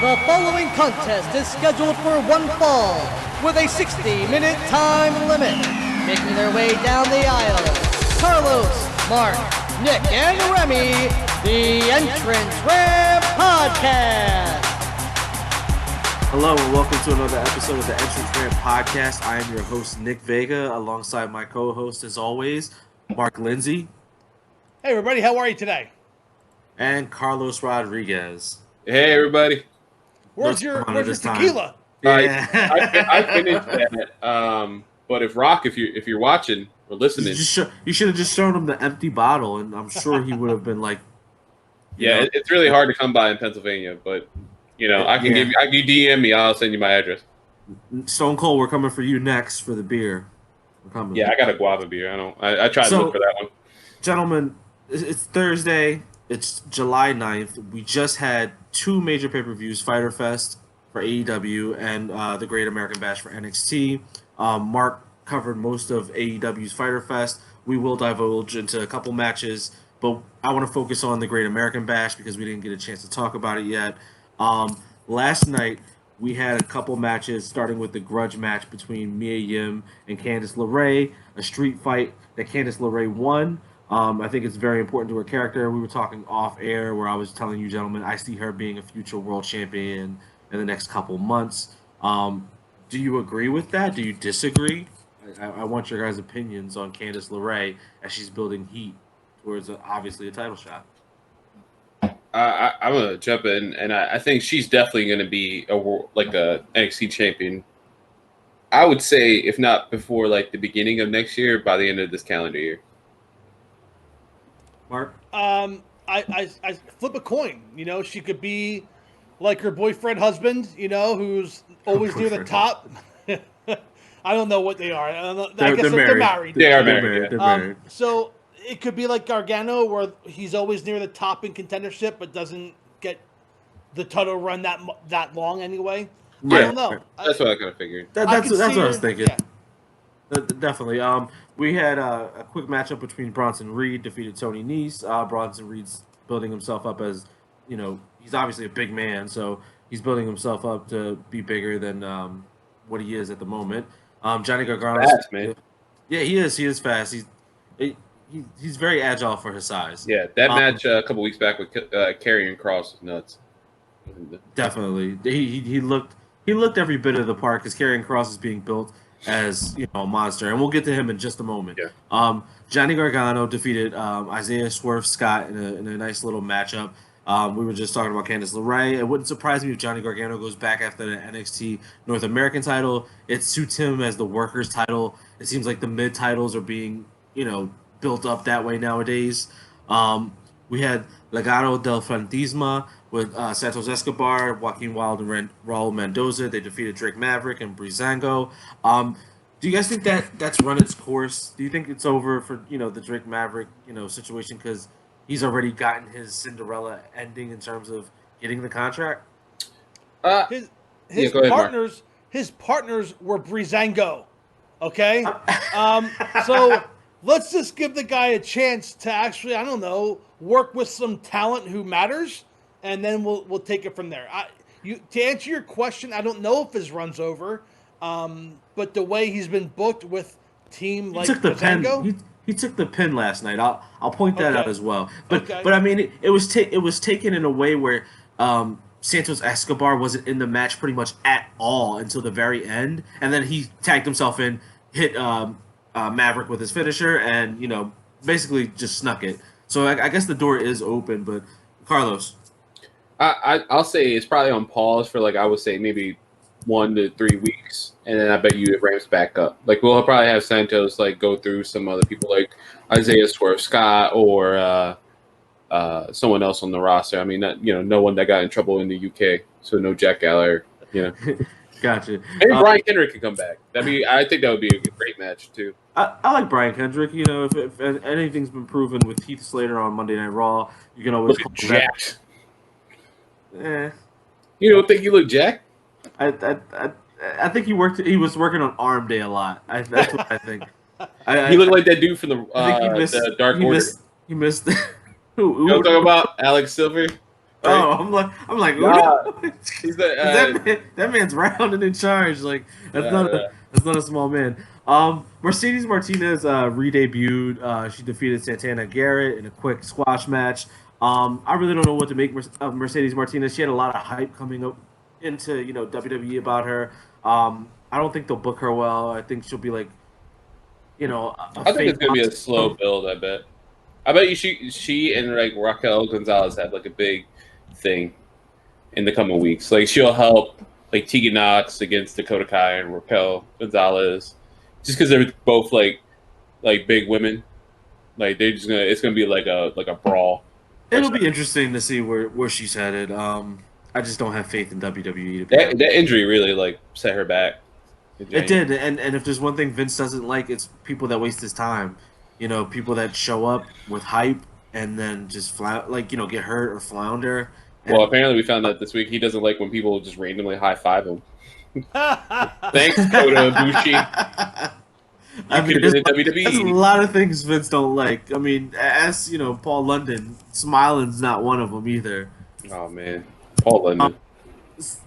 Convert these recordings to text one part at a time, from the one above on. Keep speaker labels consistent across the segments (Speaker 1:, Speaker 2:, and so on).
Speaker 1: The following contest is scheduled for one fall with a 60-minute time limit. Making their way down the aisle, Carlos, Mark, Nick, and Remy, the Entrance Ramp Podcast.
Speaker 2: Hello and welcome to another episode of the Entrance Ramp Podcast. I am your host, Nick Vega, alongside my co-host, as always, Mark Lindsay.
Speaker 3: Hey everybody, how are you today?
Speaker 2: And Carlos Rodriguez.
Speaker 4: Hey everybody.
Speaker 3: Where's your tequila?
Speaker 2: Yeah.
Speaker 4: I finished that. But if you're watching or listening,
Speaker 2: you should have just shown him the empty bottle, and I'm sure he would have been like,
Speaker 4: yeah, it's really hard to come by in Pennsylvania, but I can give you DM me, I'll send you my address.
Speaker 2: Stone Cold, we're coming for you next for the beer. We're coming.
Speaker 4: Yeah, I got a guava beer. I tried to look for that one.
Speaker 2: Gentlemen, it's Thursday. It's July 9th. We just had two major pay-per-views, Fyter Fest for AEW and the Great American Bash for NXT. Mark covered most of AEW's Fyter Fest. We will divulge into a couple matches, but I want to focus on the Great American Bash because we didn't get a chance to talk about it yet. Last night, we had a couple matches, starting with the grudge match between Mia Yim and Candice LeRae, a street fight that Candice LeRae won. I think it's very important to her character. We were talking off air where I was telling you, gentlemen, I see her being a future world champion in the next couple months. Do you agree with that? Do you disagree? I want your guys' opinions on Candice LeRae as she's building heat towards obviously a title shot.
Speaker 4: I'm gonna jump in, and I think she's definitely gonna be a NXT champion. I would say, if not before the beginning of next year, by the end of this calendar year.
Speaker 2: Mark?
Speaker 3: I flip a coin. She could be like her boyfriend husband, who's always near the top. I don't know what they are. I guess they're married.
Speaker 4: They are married.
Speaker 2: They're married.
Speaker 3: So it could be like Gargano, where he's always near the top in contendership, but doesn't get the title run that long anyway.
Speaker 4: Yeah,
Speaker 3: I don't know.
Speaker 4: That's what I kind of figured.
Speaker 2: That's what I was thinking.
Speaker 3: Yeah.
Speaker 2: Definitely. We had a quick matchup between Bronson Reed, defeated Tony Nese. Bronson Reed's building himself up as, he's obviously a big man, so he's building himself up to be bigger than what he is at the moment. Johnny Gargano.
Speaker 4: Fast, man.
Speaker 2: Yeah, he is. He is fast. He's very agile for his size.
Speaker 4: Yeah, that match a couple weeks back with Karrion Kross was nuts.
Speaker 2: Definitely. He looked every bit of the part because Karrion Kross is being built as a monster, and we'll get to him in just a moment.
Speaker 4: Yeah.
Speaker 2: Johnny Gargano defeated Isaiah Swerve Scott in a nice little matchup. We were just talking about Candice LeRae. It wouldn't surprise me if Johnny Gargano goes back after the NXT North American title. It suits him as the workers title. It seems like the mid titles are being built up that way nowadays. We had Legado del Fantasma with Santos Escobar, Joaquin Wilde, and Raul Mendoza. They defeated Drake Maverick and Breezango. Do you guys think that's run its course? Do you think it's over for the Drake Maverick situation because he's already gotten his Cinderella ending in terms of getting the contract?
Speaker 3: His
Speaker 4: go ahead,
Speaker 3: partners, his partners were Breezango. Okay, so let's just give the guy a chance to actually, I don't know, work with some talent who matters, and then we'll take it from there. To answer your question, I don't know if his run's over, but the way he's been booked with team like Breezango,
Speaker 2: he took the pin last night. I'll point that out as well. But
Speaker 3: Okay.
Speaker 2: but I mean it was taken in a way where Santos Escobar wasn't in the match pretty much at all until the very end, and then he tagged himself in, hit Maverick with his finisher, and basically just snuck it. So I guess the door is open. But Carlos,
Speaker 4: I'll say it's probably on pause for I would say maybe 1 to 3 weeks, and then I bet you it ramps back up. We'll probably have Santos go through some other people like Isaiah Swerve Scott or someone else on the roster. I mean, no one that got in trouble in the UK, so no Jack Gallagher.
Speaker 2: gotcha.
Speaker 4: Maybe Brian Kendrick could come back. I think that would be a great match too.
Speaker 2: I like Brian Kendrick. If anything's been proven with Heath Slater on Monday Night Raw, you can always
Speaker 4: Look jacked.
Speaker 2: that.
Speaker 4: You don't think you look jacked?
Speaker 2: I think he was working on arm day a lot. That's what I think.
Speaker 4: He looked like that dude from
Speaker 2: I think
Speaker 4: the Dark Order.
Speaker 2: He missed.
Speaker 4: You know what I'm talking about? Alex Silver?
Speaker 2: Oh, I'm like,
Speaker 4: Nah,
Speaker 2: Uno?
Speaker 4: he's the
Speaker 2: that man's round and in charge. Like
Speaker 4: uh,
Speaker 2: that's not a small man. Mercedes Martinez re-debuted. She defeated Santana Garrett in a quick squash match. I really don't know what to make of Mercedes Martinez. She had a lot of hype coming up into WWE about her. I don't think they'll book her well. I think she'll be like a
Speaker 4: I think
Speaker 2: fake
Speaker 4: it's gonna be a slow build. I bet you she and like Raquel Gonzalez have like a big thing in the coming weeks. Like she'll help like Tegan Knox against Dakota Kai and Raquel Gonzalez, just because they're both like big women. Like they're just gonna it's gonna be like a brawl.
Speaker 2: It'll be interesting to see where she's headed. I just don't have faith in WWE to be
Speaker 4: That
Speaker 2: honest.
Speaker 4: that injury really like set her back.
Speaker 2: It did, and if there's one thing Vince doesn't like, it's people that waste his time. People that show up with hype and then just get hurt or flounder. And,
Speaker 4: Well, apparently we found out this week he doesn't like when people just randomly high five him. Thanks, Kota Ibushi.
Speaker 2: I mean,
Speaker 4: could've been in
Speaker 2: there's a
Speaker 4: WWE.
Speaker 2: lot of things Vince don't like. I mean, as Paul London, smiling's not one of them either.
Speaker 4: Oh man, Paul London.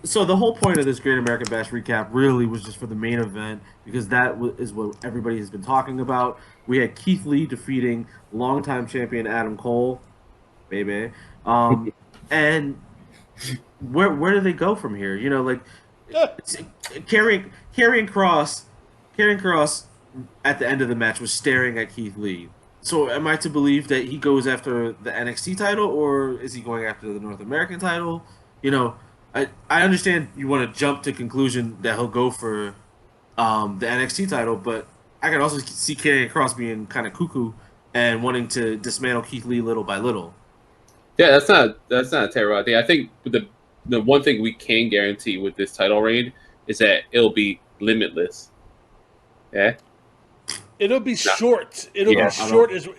Speaker 2: So the whole point of this Great American Bash recap really was just for the main event because that is what everybody has been talking about. We had Keith Lee defeating longtime champion Adam Cole, baby. And where do they go from here? Karrion Cross at the end of the match was staring at Keith Lee. So am I to believe that he goes after the NXT title or is he going after the North American title? I understand you want to jump to conclusion that he'll go for the NXT title, but I can also see Karrion Cross being kind of cuckoo and wanting to dismantle Keith Lee little by little.
Speaker 4: Yeah, that's not a terrible idea. I think the one thing we can guarantee with this title reign is that it'll be limitless. Yeah.
Speaker 3: It'll be short. It'll
Speaker 4: Yeah,
Speaker 3: be short as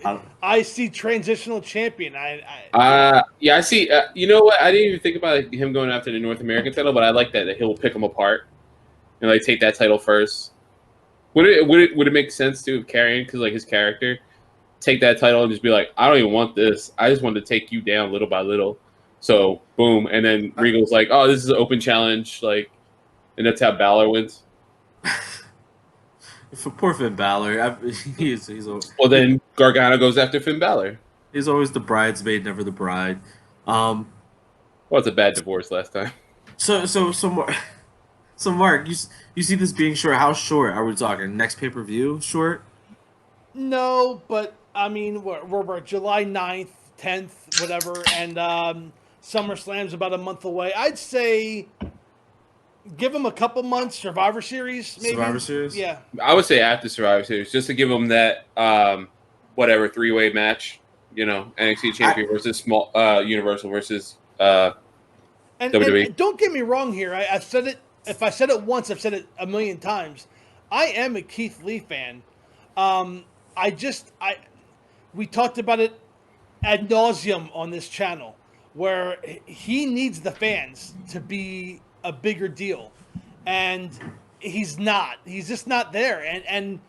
Speaker 3: I see transitional champion.
Speaker 4: Yeah, I see. You know what? I didn't even think about him going after the North American title, but I like that he'll pick them apart and like take that title first. Would it make sense to Karrion because like his character take that title and just be like, I don't even want this. I just want to take you down little by little. So boom, and then Regal's like, oh, this is an open challenge, like, and that's how Balor wins.
Speaker 2: For poor Finn Balor, he's
Speaker 4: Well, then Gargano goes after Finn Balor.
Speaker 2: he's always the bridesmaid, never the bride.
Speaker 4: Well, it's a bad divorce last time.
Speaker 2: So Mark, you see this being short? How short are we talking? Next pay-per-view short?
Speaker 3: No, but I mean we're July 9th, 10th, whatever, and SummerSlam's about a month away. I'd say give them a couple months. Survivor Series, maybe.
Speaker 2: Survivor Series?
Speaker 3: Yeah.
Speaker 4: I would say after Survivor Series, just to give them that whatever three-way match. NXT champion versus small Universal versus WWE.
Speaker 3: And don't get me wrong here. I've said it. If I said it once, I've said it a million times. I am a Keith Lee fan. We talked about it ad nauseum on this channel, where he needs the fans to be a bigger deal, and he's not. He's just not there, and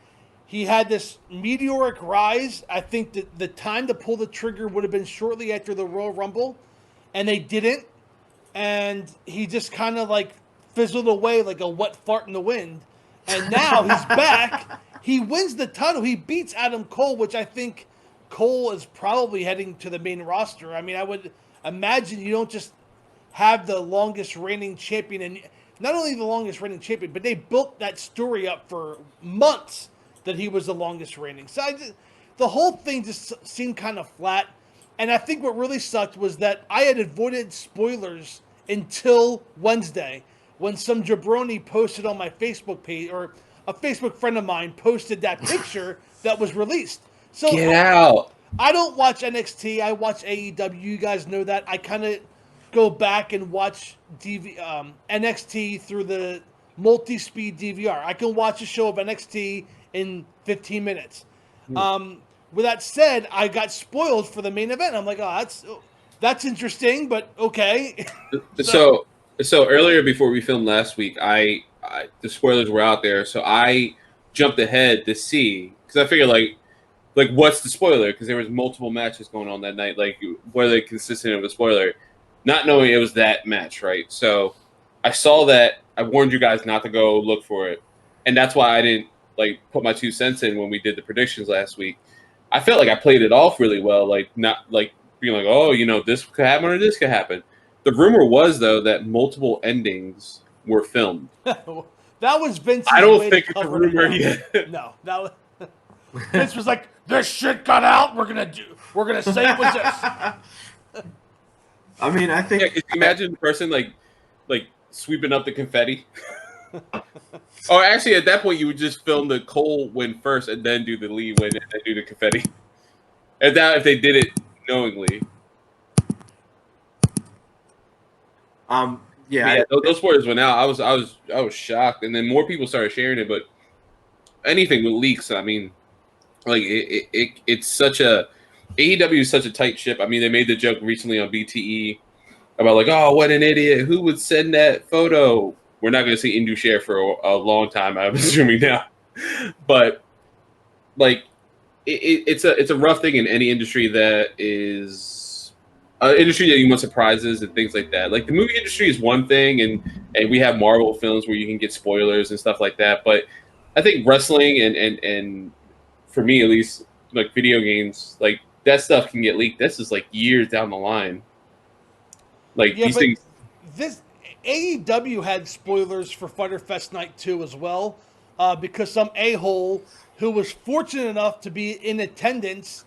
Speaker 3: he had this meteoric rise. I think that the time to pull the trigger would have been shortly after the Royal Rumble, and they didn't, and he just kind of like fizzled away like a wet fart in the wind, and now he's back. He wins the title. He beats Adam Cole, which I think Cole is probably heading to the main roster. I mean, I would imagine you don't just have the longest reigning champion, and not only the longest reigning champion, but they built that story up for months that he was the longest reigning. So the whole thing just seemed kind of flat. And I think what really sucked was that I had avoided spoilers until Wednesday when some jabroni posted on my Facebook page, or a Facebook friend of mine posted that picture that was released. So
Speaker 4: Get out.
Speaker 3: I don't watch NXT. I watch AEW. You guys know that. I kind of go back and watch NXT through the multi-speed DVR. I can watch a show of NXT in 15 minutes. With that said, I got spoiled for the main event. I'm like, oh, that's interesting, but okay.
Speaker 4: So earlier before we filmed last week, the spoilers were out there, so I jumped ahead to see because I figured like what's the spoiler? Because there was multiple matches going on that night. Like, what are they consistent of a spoiler? not knowing it was that match, right? So I saw that. I warned you guys not to go look for it, and that's why I didn't like put my 2 cents in when we did the predictions last week. I felt like I played it off really well, like not like being like, oh, this could happen or this could happen. The rumor was though that multiple endings were filmed.
Speaker 3: That was Vince's
Speaker 4: I don't
Speaker 3: way
Speaker 4: think
Speaker 3: to
Speaker 4: it's a
Speaker 3: cover it
Speaker 4: rumor
Speaker 3: up.
Speaker 4: yet.
Speaker 3: No, that was Vince was like, this shit got out. We're gonna say it was this.
Speaker 2: I mean, I think.
Speaker 4: Yeah, could you imagine the person like sweeping up the confetti? Or actually, at that point, you would just film the Cole win first, and then do the Lee win, and then do the confetti. And that if they did it knowingly.
Speaker 2: Yeah.
Speaker 4: Those spoilers went out. I was shocked, and then more people started sharing it. But anything with leaks, I mean, like it's such a AEW is such a tight ship. I mean, they made the joke recently on BTE about like, oh, what an idiot! Who would send that photo? We're not going to see Indu share for a long time, I'm assuming now. But like, it's a rough thing in any industry that is an industry that you want surprises and things like that. Like the movie industry is one thing, and we have Marvel films where you can get spoilers and stuff like that. But I think wrestling and for me at least, like video games, like that stuff can get leaked. This is like years down the line. Like these things.
Speaker 3: This AEW had spoilers for Fyter Fest Night 2 as well, because some a-hole who was fortunate enough to be in attendance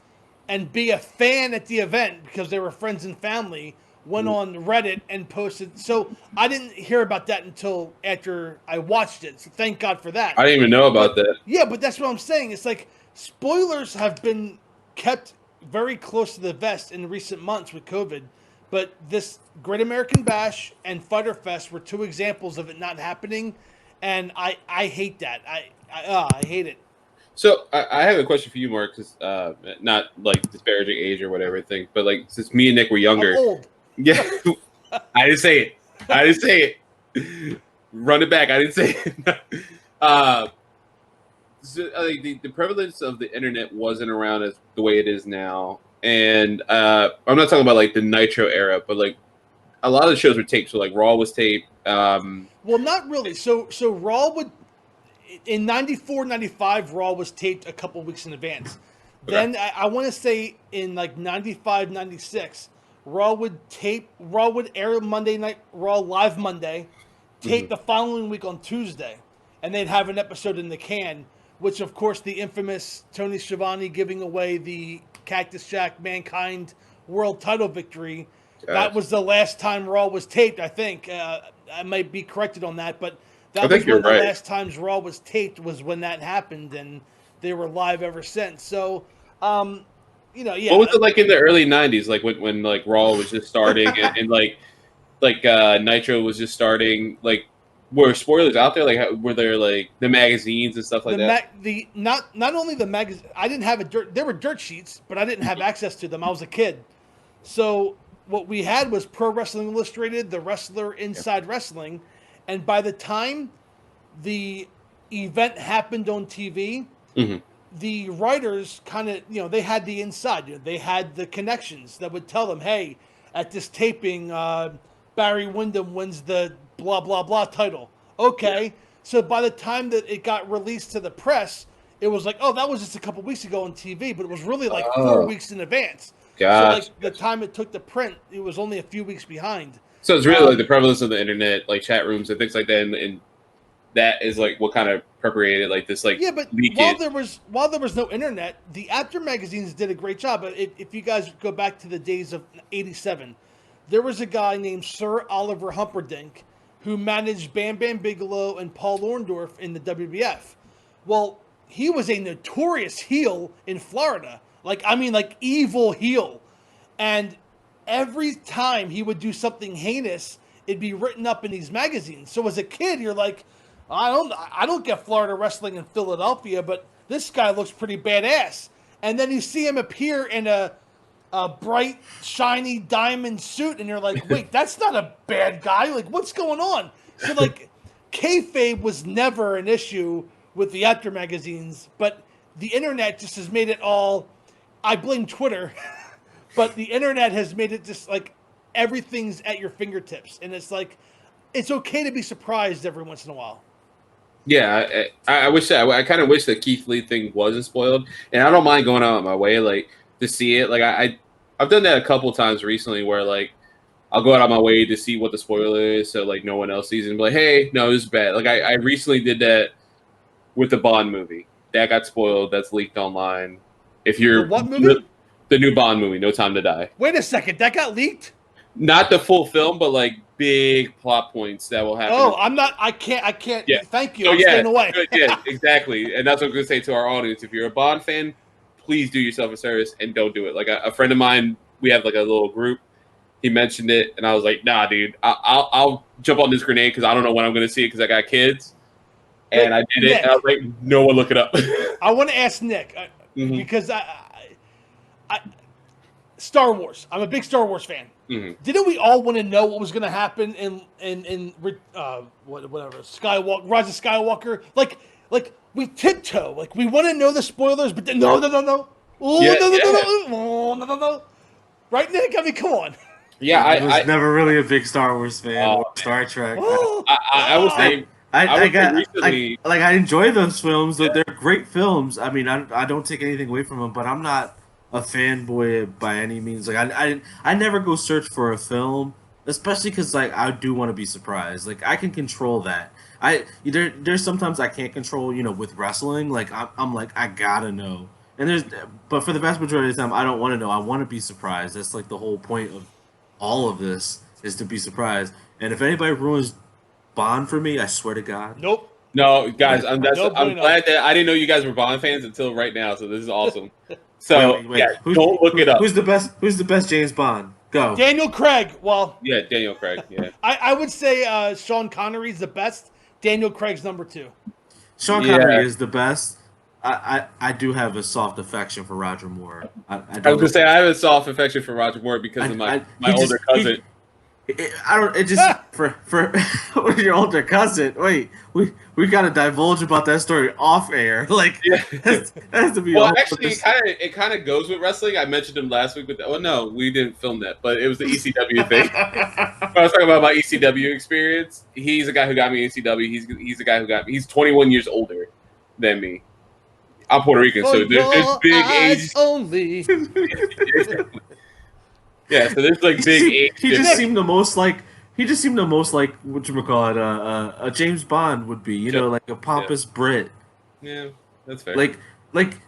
Speaker 3: and be a fan at the event because they were friends and family went on Reddit and posted. So I didn't hear about that until after I watched it. So thank God for that.
Speaker 4: I didn't even know about that.
Speaker 3: Yeah, but that's what I'm saying. It's like spoilers have been kept very close to the vest in recent months with COVID. But this Great American Bash and Fyter Fest were two examples of it not happening, and I hate that. I hate it.
Speaker 4: So I have a question for you, Mark, because not like disparaging age or whatever thing, but like since me and Nick were younger,
Speaker 3: I'm old.
Speaker 4: Yeah, I didn't say it. Run it back. I didn't say it. So, the prevalence of the internet wasn't around as the way it is now. And I'm not talking about like the Nitro era, but like a lot of the shows were taped. So like Raw was taped.
Speaker 3: Well, not really. So Raw would in 94, 95, Raw was taped a couple weeks in advance. Okay. Then I want to say in like 95, 96, Raw would air Monday Night Raw live Monday, tape the following week on Tuesday, and they'd have an episode in the can. Which of course the infamous Tony Schiavone giving away the Cactus Jack Mankind World Title victory. Yes. That was the last time Raw was taped, I think. I might be corrected on that, but that was one of the last times Raw was taped was when that happened, and they were live ever since. So, yeah.
Speaker 4: What was it like in the early 90s, like when like Raw was just starting and like Nitro was just starting, like were spoilers out there? Like were there like the magazines and stuff like that?
Speaker 3: Not only the magazine, I didn't have there were dirt sheets, but I didn't have access to them. I was a kid. So what we had was Pro Wrestling Illustrated, The Wrestler, Inside Wrestling, and by the time the event happened on TV, the writers kind of, they had the inside. They had the connections that would tell them, hey, at this taping, Barry Windham wins the blah, blah, blah title. Okay. Yeah. So by the time that it got released to the press, it was like, oh, that was just a couple weeks ago on TV, but it was really like 4 weeks in advance.
Speaker 4: Gosh.
Speaker 3: So like the time it took to print, it was only a few weeks behind.
Speaker 4: So it's really like the prevalence of the internet, like chat rooms and things like that, and that is like what kind of perpetuated like this like
Speaker 3: while there was no internet, the After magazines did a great job. If you guys go back to the days of '87, there was a guy named Sir Oliver Humperdinck who managed Bam Bam Bigelow and Paul Orndorff in the WWF. Well, he was a notorious heel in Florida. Like evil heel. And every time he would do something heinous, it'd be written up in these magazines. So as a kid, you're like, I don't get Florida wrestling in Philadelphia, but this guy looks pretty badass. And then you see him appear in a bright, shiny diamond suit, and you're like, wait, that's not a bad guy. Like, what's going on? So, like, kayfabe was never an issue with the After magazines, but the internet just has made it all. I blame Twitter, but the internet has made it just like everything's at your fingertips, and it's like it's okay to be surprised every once in a while.
Speaker 4: Yeah, I wish that I kind of wish the Keith Lee thing wasn't spoiled, and I don't mind going out of my way like to see it. Like I've done that a couple times recently, where like I'll go out of my way to see what the spoiler is, so like no one else sees it and be like, hey, no, this is bad. Like I recently did that with the Bond movie. That got spoiled. That's leaked online. If you're
Speaker 3: The what movie?
Speaker 4: The new Bond movie, No Time to Die.
Speaker 3: Wait a second, that got leaked?
Speaker 4: Not the full film, but like big plot points that will happen.
Speaker 3: Oh, I'm not. I can't.
Speaker 4: Yeah.
Speaker 3: Thank you.
Speaker 4: So,
Speaker 3: I'm staying away.
Speaker 4: Yeah, exactly. And that's what I'm going to say to our audience. If you're a Bond fan, please do yourself a service and don't do it. Like a friend of mine, we have like a little group. He mentioned it, and I was like, nah, dude, I'll jump on this grenade because I don't know when I'm going to see it because I got kids. And I did it, and I was like, no one look it up.
Speaker 3: I want to ask Nick because I Star Wars. I'm a big Star Wars fan.
Speaker 4: Mm-hmm.
Speaker 3: Didn't we all want to know what was going to happen in whatever Skywalker, Rise of Skywalker? Like we tiptoe, like we want to know the spoilers, but then, no. Oh,
Speaker 4: Yeah,
Speaker 3: no. Right, Nick? I mean, come on.
Speaker 4: Yeah,
Speaker 2: I was never really a big Star Wars fan or Star Trek.
Speaker 4: I would say
Speaker 2: I enjoy those films. Yeah. They're great films. I mean, I don't take anything away from them, but I'm not a fanboy by any means. Like I never go search for a film, especially because like I do want to be surprised. Like I can control that. There's sometimes I can't control. With wrestling, like I'm like I gotta know. But for the vast majority of the time, I don't want to know. I want to be surprised. That's like the whole point of all of this is to be surprised. And if anybody ruins Bond for me, I swear to God.
Speaker 3: Nope.
Speaker 4: No, guys, I'm glad that I didn't know you guys were Bond fans until right now. So this is awesome. So
Speaker 2: wait.
Speaker 4: Yeah, don't look it up.
Speaker 2: Who's the best James Bond? Go.
Speaker 3: Daniel Craig. Well,
Speaker 4: yeah, Daniel Craig. Yeah,
Speaker 3: I would say Sean Connery's the best. Daniel Craig's number 2.
Speaker 2: Sean Connery is the best. I do have a soft affection for Roger Moore. I was
Speaker 4: gonna say I have a soft affection for Roger Moore because of my older cousin. For
Speaker 2: your older cousin. Wait, we got to divulge about that story off air. Like, that has to be.
Speaker 4: Well, actually, it kind of goes with wrestling. I mentioned him last week, no, we didn't film that, but it was the ECW thing. I was talking about my ECW experience. He's a guy who got me ECW. He's a guy who got me. He's 21 years older than me. I'm Puerto Rican, so there's big age.
Speaker 1: Only.
Speaker 4: Yeah, so there's like big age.
Speaker 2: He just seemed the most like whatchamacallit, a James Bond would be, like a pompous Brit.
Speaker 4: Yeah, that's fair.
Speaker 2: Like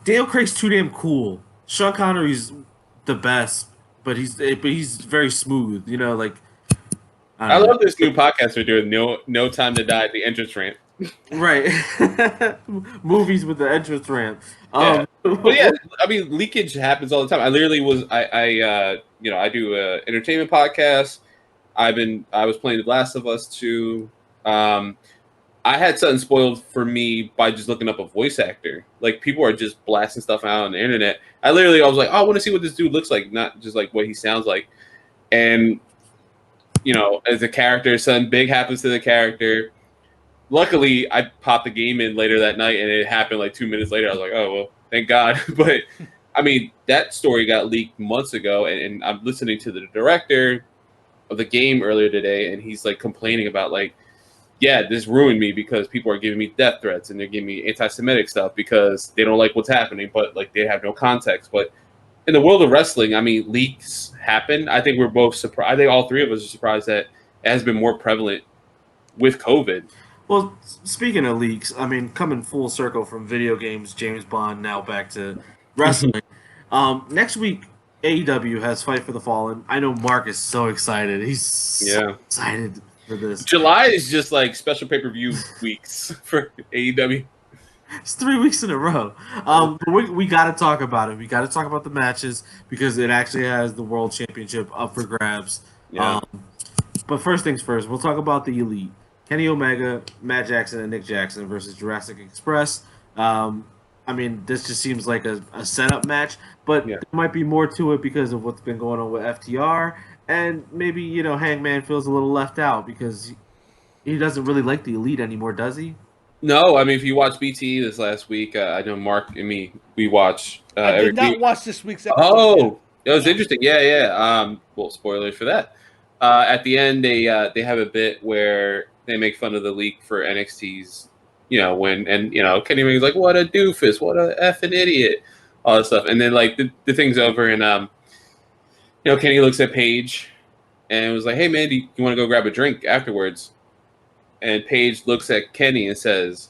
Speaker 2: Daniel Craig's too damn cool. Sean Connery's the best, but he's very smooth, like.
Speaker 4: I love this new podcast we're doing, No Time to Die, the entrance ramp.
Speaker 2: Right. Movies with the entrance ramp.
Speaker 4: But yeah, I mean, leakage happens all the time. I literally was, I do a entertainment podcast. I was playing The Last of Us 2. I had something spoiled for me by just looking up a voice actor. Like, people are just blasting stuff out on the internet. I was like, oh, I want to see what this dude looks like, not just like what he sounds like. And, as a character, something big happens to the character. Luckily, I popped the game in later that night, and it happened like 2 minutes later. I was like, oh, well, thank God. But, I mean, that story got leaked months ago, and I'm listening to the director of the game earlier today, and he's, like, complaining about, like, yeah, this ruined me because people are giving me death threats, and they're giving me anti-Semitic stuff because they don't like what's happening, but, like, they have no context. But in the world of wrestling, I mean, leaks happen. I think we're both surprised. I think all three of us are surprised that it has been more prevalent with COVID.
Speaker 2: Well, speaking of leaks, I mean, coming full circle from video games, James Bond, now back to wrestling. Next week, AEW has Fight for the Fallen. I know Mark is so excited. He's so excited for this.
Speaker 4: July is just like special pay-per-view weeks for AEW.
Speaker 2: It's 3 weeks in a row. But we got to talk about it. We got to talk about the matches because it actually has the World Championship up for grabs.
Speaker 4: Yeah.
Speaker 2: But first things first, we'll talk about the Elite. Kenny Omega, Matt Jackson, and Nick Jackson versus Jurassic Express. I mean, this just seems like a setup match, but there might be more to it because of what's been going on with FTR, and maybe, Hangman feels a little left out because he doesn't really like the Elite anymore, does he?
Speaker 4: No, I mean, if you watch BTE this last week, I know Mark and me, we watch
Speaker 3: I did not watch this week's episode.
Speaker 4: Oh, it was interesting. Yeah. Well, spoilers for that. At the end, they have a bit where they make fun of the leak for NXT's, Kenny Omega's like, what a doofus, what a effing idiot, all that stuff, and then like the thing's over, and Kenny looks at Paige, and was like, hey man, do you want to go grab a drink afterwards? And Paige looks at Kenny and says,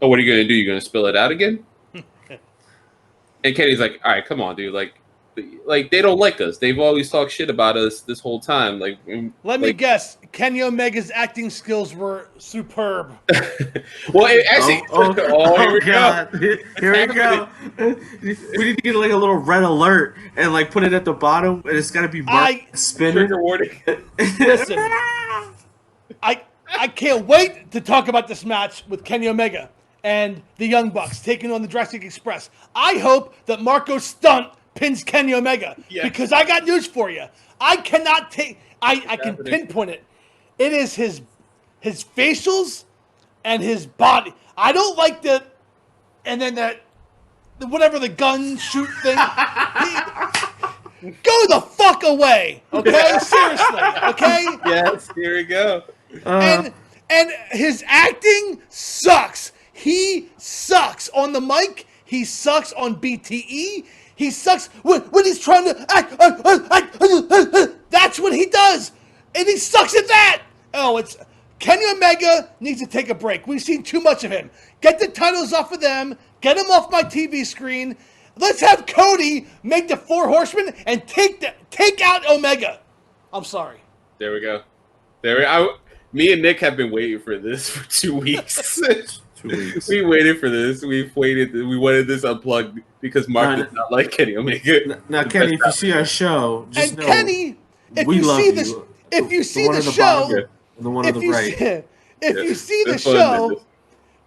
Speaker 4: oh, what are you gonna do? You gonna spill it out again? And Kenny's like, all right, come on, dude, like they don't like us. They've always talked shit about us this whole time.
Speaker 3: Let me guess. Kenny Omega's acting skills were superb.
Speaker 4: Well, actually,
Speaker 2: here we go. Here we go. We need to get like a little red alert and like put it at the bottom, and it's got to be marked spinning.
Speaker 4: Trigger warning.
Speaker 3: Listen, I can't wait to talk about this match with Kenny Omega and the Young Bucks taking on the Jurassic Express. I hope that Marco Stunt pins Kenny Omega, because I got news for you. I cannot take. I can pinpoint it. It is his facials and his body. I don't like the whatever the gun shoot thing. Go the fuck away, okay? Seriously, okay?
Speaker 4: Yes, here we go.
Speaker 3: And his acting sucks. He sucks on the mic. He sucks on BTE. He sucks when he's trying to act. That's what he does. And he sucks at that. Oh, it's Kenny Omega needs to take a break. We've seen too much of him. Get the titles off of them. Get him off my TV screen. Let's have Cody make the 4 Horsemen and take out Omega. I'm sorry.
Speaker 4: There we go. Me and Nick have been waiting for this for 2 weeks.
Speaker 2: 2 weeks.
Speaker 4: We waited for this. We wanted this unplugged because Mark does not like Kenny Omega.
Speaker 2: Now, Kenny, if you see our show, just know
Speaker 3: Kenny, if
Speaker 2: we
Speaker 3: you
Speaker 2: love
Speaker 3: see
Speaker 2: you.
Speaker 3: this, if you see
Speaker 2: one
Speaker 3: the
Speaker 2: on the
Speaker 3: show,
Speaker 2: bottom, and the one on the right.
Speaker 3: If you see the
Speaker 4: it's fun,
Speaker 3: show,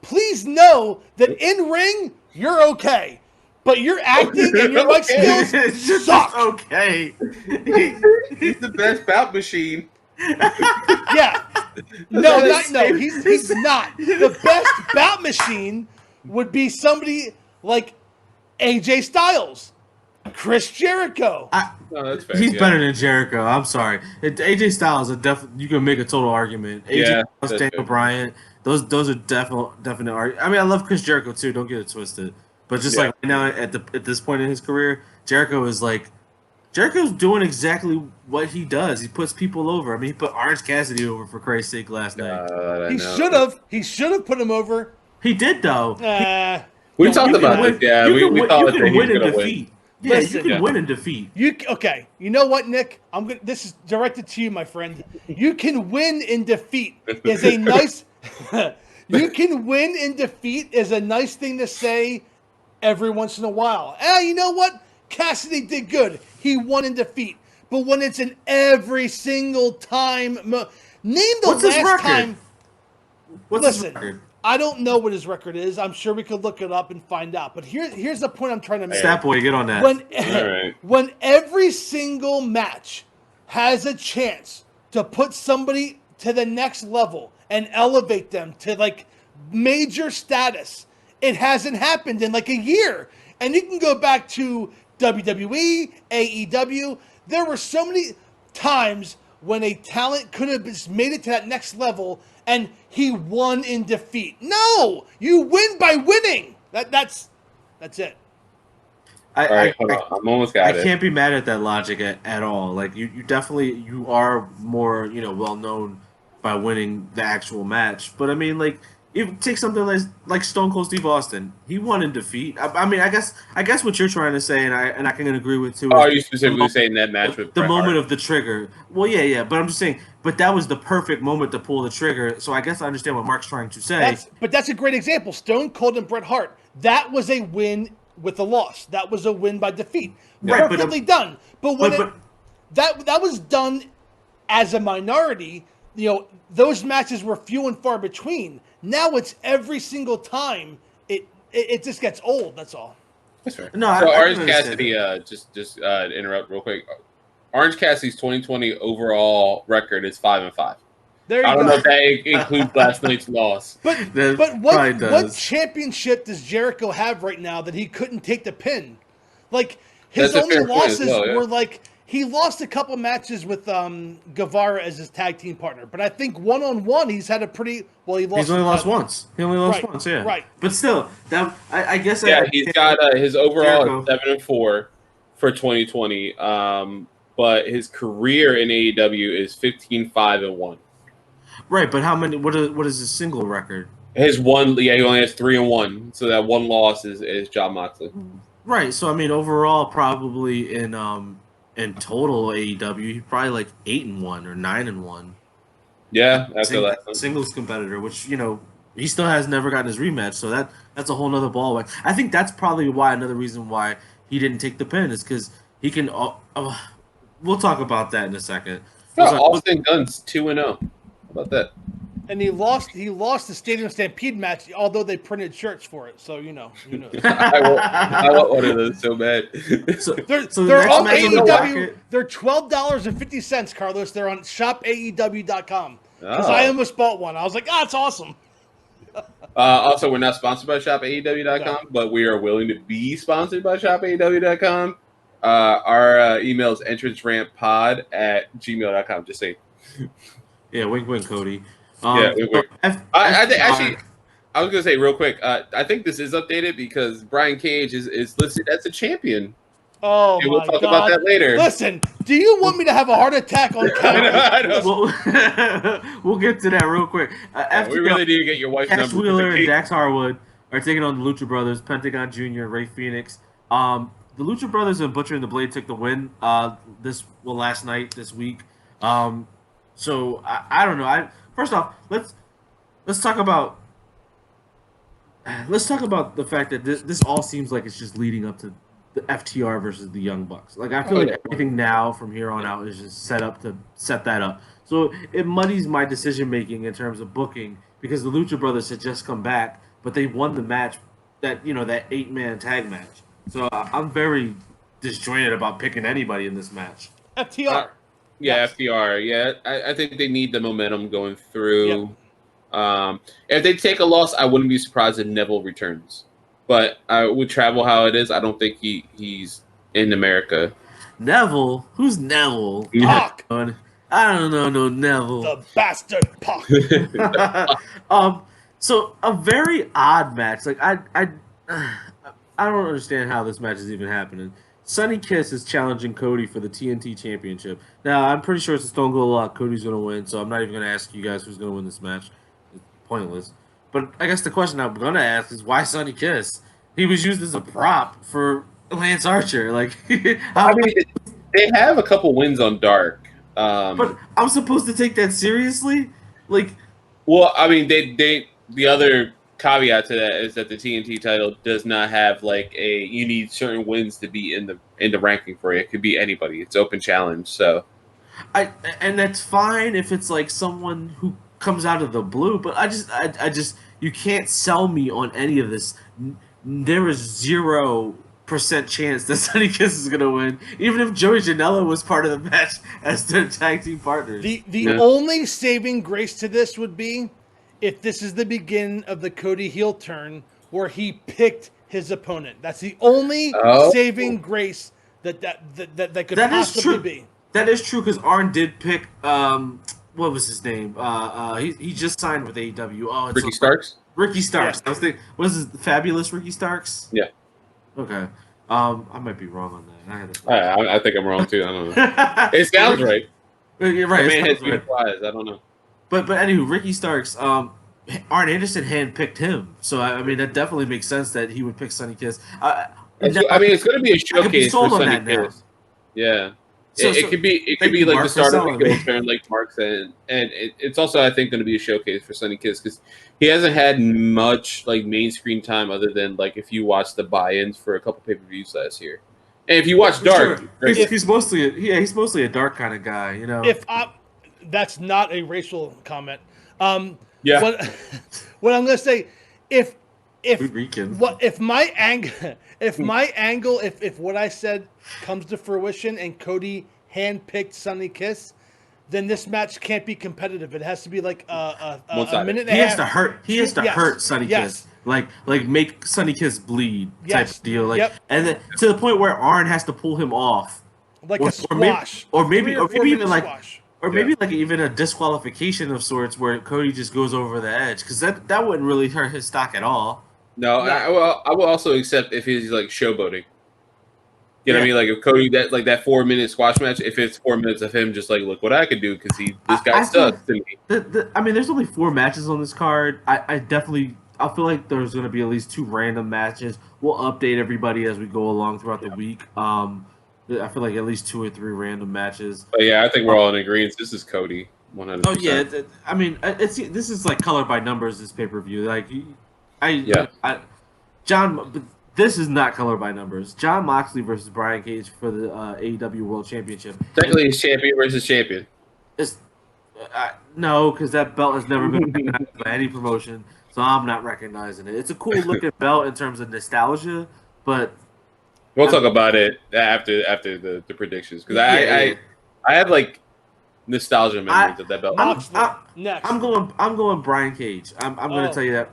Speaker 3: please know that in ring you're okay, but your acting and your mic skills suck.
Speaker 2: Okay.
Speaker 4: He's the best bout machine.
Speaker 3: Yeah. No, he's not. The best bout machine would be somebody like AJ Styles, Chris Jericho.
Speaker 4: No, that's fair.
Speaker 2: He's better than Jericho. I'm sorry. AJ Styles you can make a total argument. AJ Styles, Daniel Bryan, those are definite arguments. I mean, I love Chris Jericho too. Don't get it twisted. But just like right now at this point in his career, Jericho's doing exactly what he does. He puts people over. I mean, he put Orange Cassidy over for Christ's sake last night.
Speaker 3: He should have. He should have put him over.
Speaker 2: He did though.
Speaker 4: We talked about it. Yeah, we thought that he was going to win.
Speaker 2: Yeah, listen, you can win and defeat.
Speaker 3: Okay, you know what, Nick? This is directed to you, my friend. You can win and defeat is a nice. You can win and defeat is a nice thing to say every once in a while. You know what? Cassidy did good. He won in defeat. But when it's an every single time, name the last time.
Speaker 2: What's his record?
Speaker 3: I don't know what his record is. I'm sure we could look it up and find out. But here's the point I'm trying to make.
Speaker 2: Stat boy, get on that.
Speaker 3: When every single match has a chance to put somebody to the next level and elevate them to like major status, it hasn't happened in like a year. And you can go back to WWE, AEW. There were so many times when a talent could have just made it to that next level and he won in defeat. No, you win by winning. That's it.
Speaker 4: All right, hold on. I'm almost got it.
Speaker 2: I can't be mad at that logic at all. Like you definitely are more well known by winning the actual match. But I mean, like if take something like Stone Cold Steve Austin, he won in defeat. I mean, I guess what you're trying to say, and I can agree with too.
Speaker 4: Oh, are you specifically saying that match with
Speaker 2: the
Speaker 4: Bret
Speaker 2: moment
Speaker 4: Hart?
Speaker 2: of the trigger? Well, yeah, but I'm just saying. But that was the perfect moment to pull the trigger. So I guess I understand what Mark's trying to say.
Speaker 3: But that's a great example. Stone Cold and Bret Hart. That was a win with a loss. That was a win by defeat.
Speaker 2: Right,
Speaker 3: Perfectly done. But when that was done as a minority, those matches were few and far between. Now it's every single time. It just gets old. That's all.
Speaker 4: That's fair.
Speaker 2: No,
Speaker 4: so
Speaker 2: I
Speaker 4: Orange Cassidy, just interrupt real quick. Orange Cassidy's 2020 overall record is 5-5.
Speaker 3: There you go.
Speaker 4: I don't know if that includes last night's loss.
Speaker 3: But what championship does Jericho have right now that he couldn't take the pin? Like his only losses were like he lost a couple matches with Guevara as his tag team partner, but I think one-on-one he's had a pretty well.
Speaker 2: He's only lost once. He only lost once, yeah.
Speaker 3: Right.
Speaker 2: But still, that I guess.
Speaker 4: Yeah, he's got his overall
Speaker 2: Jericho.
Speaker 4: 7-4 for 2020. But his career in AEW is 15-5-1.
Speaker 2: Right, but how many? What is his single record?
Speaker 4: His one, he only has 3-1. So that one loss is Jon Moxley.
Speaker 2: Right. So I mean, overall, probably in total AEW, he's probably like 8-1 or 9-1.
Speaker 4: Yeah, after that
Speaker 2: singles competitor, which he still has never gotten his rematch. So that's a whole nother ball. I think that's probably another reason why he didn't take the pin is because he can. We'll talk about that in a second.
Speaker 4: Austin Gunn's 2-0. How about that?
Speaker 3: And he lost the Stadium Stampede match, although they printed shirts for it. So you know.
Speaker 4: I want one of those so bad.
Speaker 3: They're on AEW. They're $12.50, Carlos. They're on shopaew.com. Because I almost bought one. I was like, it's awesome.
Speaker 4: Also, we're not sponsored by shopaew.com, but we are willing to be sponsored by shopaew.com. Our email is entranceramppod@gmail.com. Just saying.
Speaker 2: Yeah, wink, wink, Cody.
Speaker 4: I was gonna say real quick. I think this is updated because Brian Cage is listed as a champion.
Speaker 3: Oh,
Speaker 4: and we'll talk about that later.
Speaker 3: Listen, do you want me to have a heart attack on camera?
Speaker 2: We'll get to that real quick.
Speaker 4: We really need to get your wife's
Speaker 2: Cash
Speaker 4: number.
Speaker 2: Wheeler and Dax Harwood are taking on the Lucha Brothers, Pentagon Jr. and Ray Phoenix. The Lucha Brothers and Butcher and the Blade took the win last night, this week. So I don't know. First off, let's talk about the fact that this all seems like it's just leading up to the FTR versus the Young Bucks. Like I feel like everything now from here on out is just set up to set that up. So it muddies my decision making in terms of booking because the Lucha Brothers had just come back, but they won the match that 8-man tag match. So I'm very disjointed about picking anybody in this match.
Speaker 3: FTR.
Speaker 4: FTR. Yeah, I think they need the momentum going through. Yep. If they take a loss, I wouldn't be surprised if Neville returns. But with travel how it is, I don't think he's in America.
Speaker 2: Neville? Who's Neville?
Speaker 3: Pac.
Speaker 2: I don't know no Neville.
Speaker 3: The bastard Pac.
Speaker 2: So a very odd match. Like I don't understand how this match is even happening. Sonny Kiss is challenging Cody for the TNT Championship. Now, I'm pretty sure it's a Stone Cold Lock. Cody's going to win, so I'm not even going to ask you guys who's going to win this match. It's pointless. But I guess the question I'm going to ask is why Sonny Kiss? He was used as a prop for Lance Archer. Like,
Speaker 4: they have a couple wins on Dark.
Speaker 2: But I'm supposed to take that seriously? Like,
Speaker 4: well, I mean, the other caveat to that is that the TNT title does not have you need certain wins to be in the ranking for it. It could be anybody. It's open challenge. So,
Speaker 2: and that's fine if it's like someone who comes out of the blue. But I just you can't sell me on any of this. There is 0% chance that Sonny Kiss is gonna win, even if Joey Janela was part of the match as their tag team partners.
Speaker 3: The only saving grace to this would be if this is the beginning of the Cody heel turn where he picked his opponent. That's the only saving grace that could possibly be.
Speaker 2: That is true because Arn did pick what was his name? He just signed with AEW. Oh,
Speaker 4: Ricky Starks.
Speaker 2: Ricky Starks.
Speaker 3: Yeah.
Speaker 2: I was thinking, was it Fabulous Ricky Starks?
Speaker 4: Yeah.
Speaker 2: Okay. I might be wrong on that.
Speaker 4: I think I'm wrong too. I don't know. It sounds right.
Speaker 2: You're right.
Speaker 4: Man has been flies. I don't know.
Speaker 2: But anywho, Ricky Starks, Arn Anderson handpicked him, so I mean that definitely makes sense that he would pick Sonny Kiss.
Speaker 4: I mean, it's going to be a showcase for Sonny Kiss. Yeah, it could be like the start of a heel turn, like Mark said, and it's also I think going to be a showcase for Sonny Kiss because he hasn't had much main screen time other than if you watch the buy-ins for a couple pay-per-views last year, and if you watch Dark,
Speaker 2: sure. He's mostly a dark kind of guy, you know.
Speaker 3: That's not a racial comment.
Speaker 4: Yeah.
Speaker 3: What I'm going to say, if my angle, if what I said comes to fruition and Cody handpicked Sonny Kiss, then this match can't be competitive. It has to be like a minute and a half.
Speaker 2: He has to hurt Sonny Kiss. Like make Sonny Kiss bleed type of deal. And then, to the point where Arn has to pull him off.
Speaker 3: like a squash,
Speaker 2: or maybe even like,
Speaker 3: squash.
Speaker 2: or maybe like even a disqualification of sorts where Cody just goes over the edge, because that wouldn't really hurt his stock at all.
Speaker 4: No, I will also accept if he's like showboating. You know what I mean? Like if Cody that 4-minute squash match, if it's 4 minutes of him just like look what I could do because this guy sucks to me.
Speaker 2: I mean, there's only 4 matches on this card. I feel like there's going to be at least 2 random matches. We'll update everybody as we go along throughout the week. I feel like at least 2 or 3 random matches.
Speaker 4: But yeah, I think we're all in agreement. This is Cody. 100%.
Speaker 2: Oh yeah, I mean, this is like color by numbers. This pay-per-view, like, this is not color by numbers. Jon Moxley versus Brian Cage for the AEW World Championship.
Speaker 4: Technically, it's champion versus champion.
Speaker 2: It's no, because that belt has never been recognized by any promotion, so I'm not recognizing it. It's a cool looking belt in terms of nostalgia, but
Speaker 4: we'll talk about it after the predictions because I have like nostalgia memories of that belt.
Speaker 3: Next,
Speaker 2: I'm going Brian Cage. I'm going to tell you that.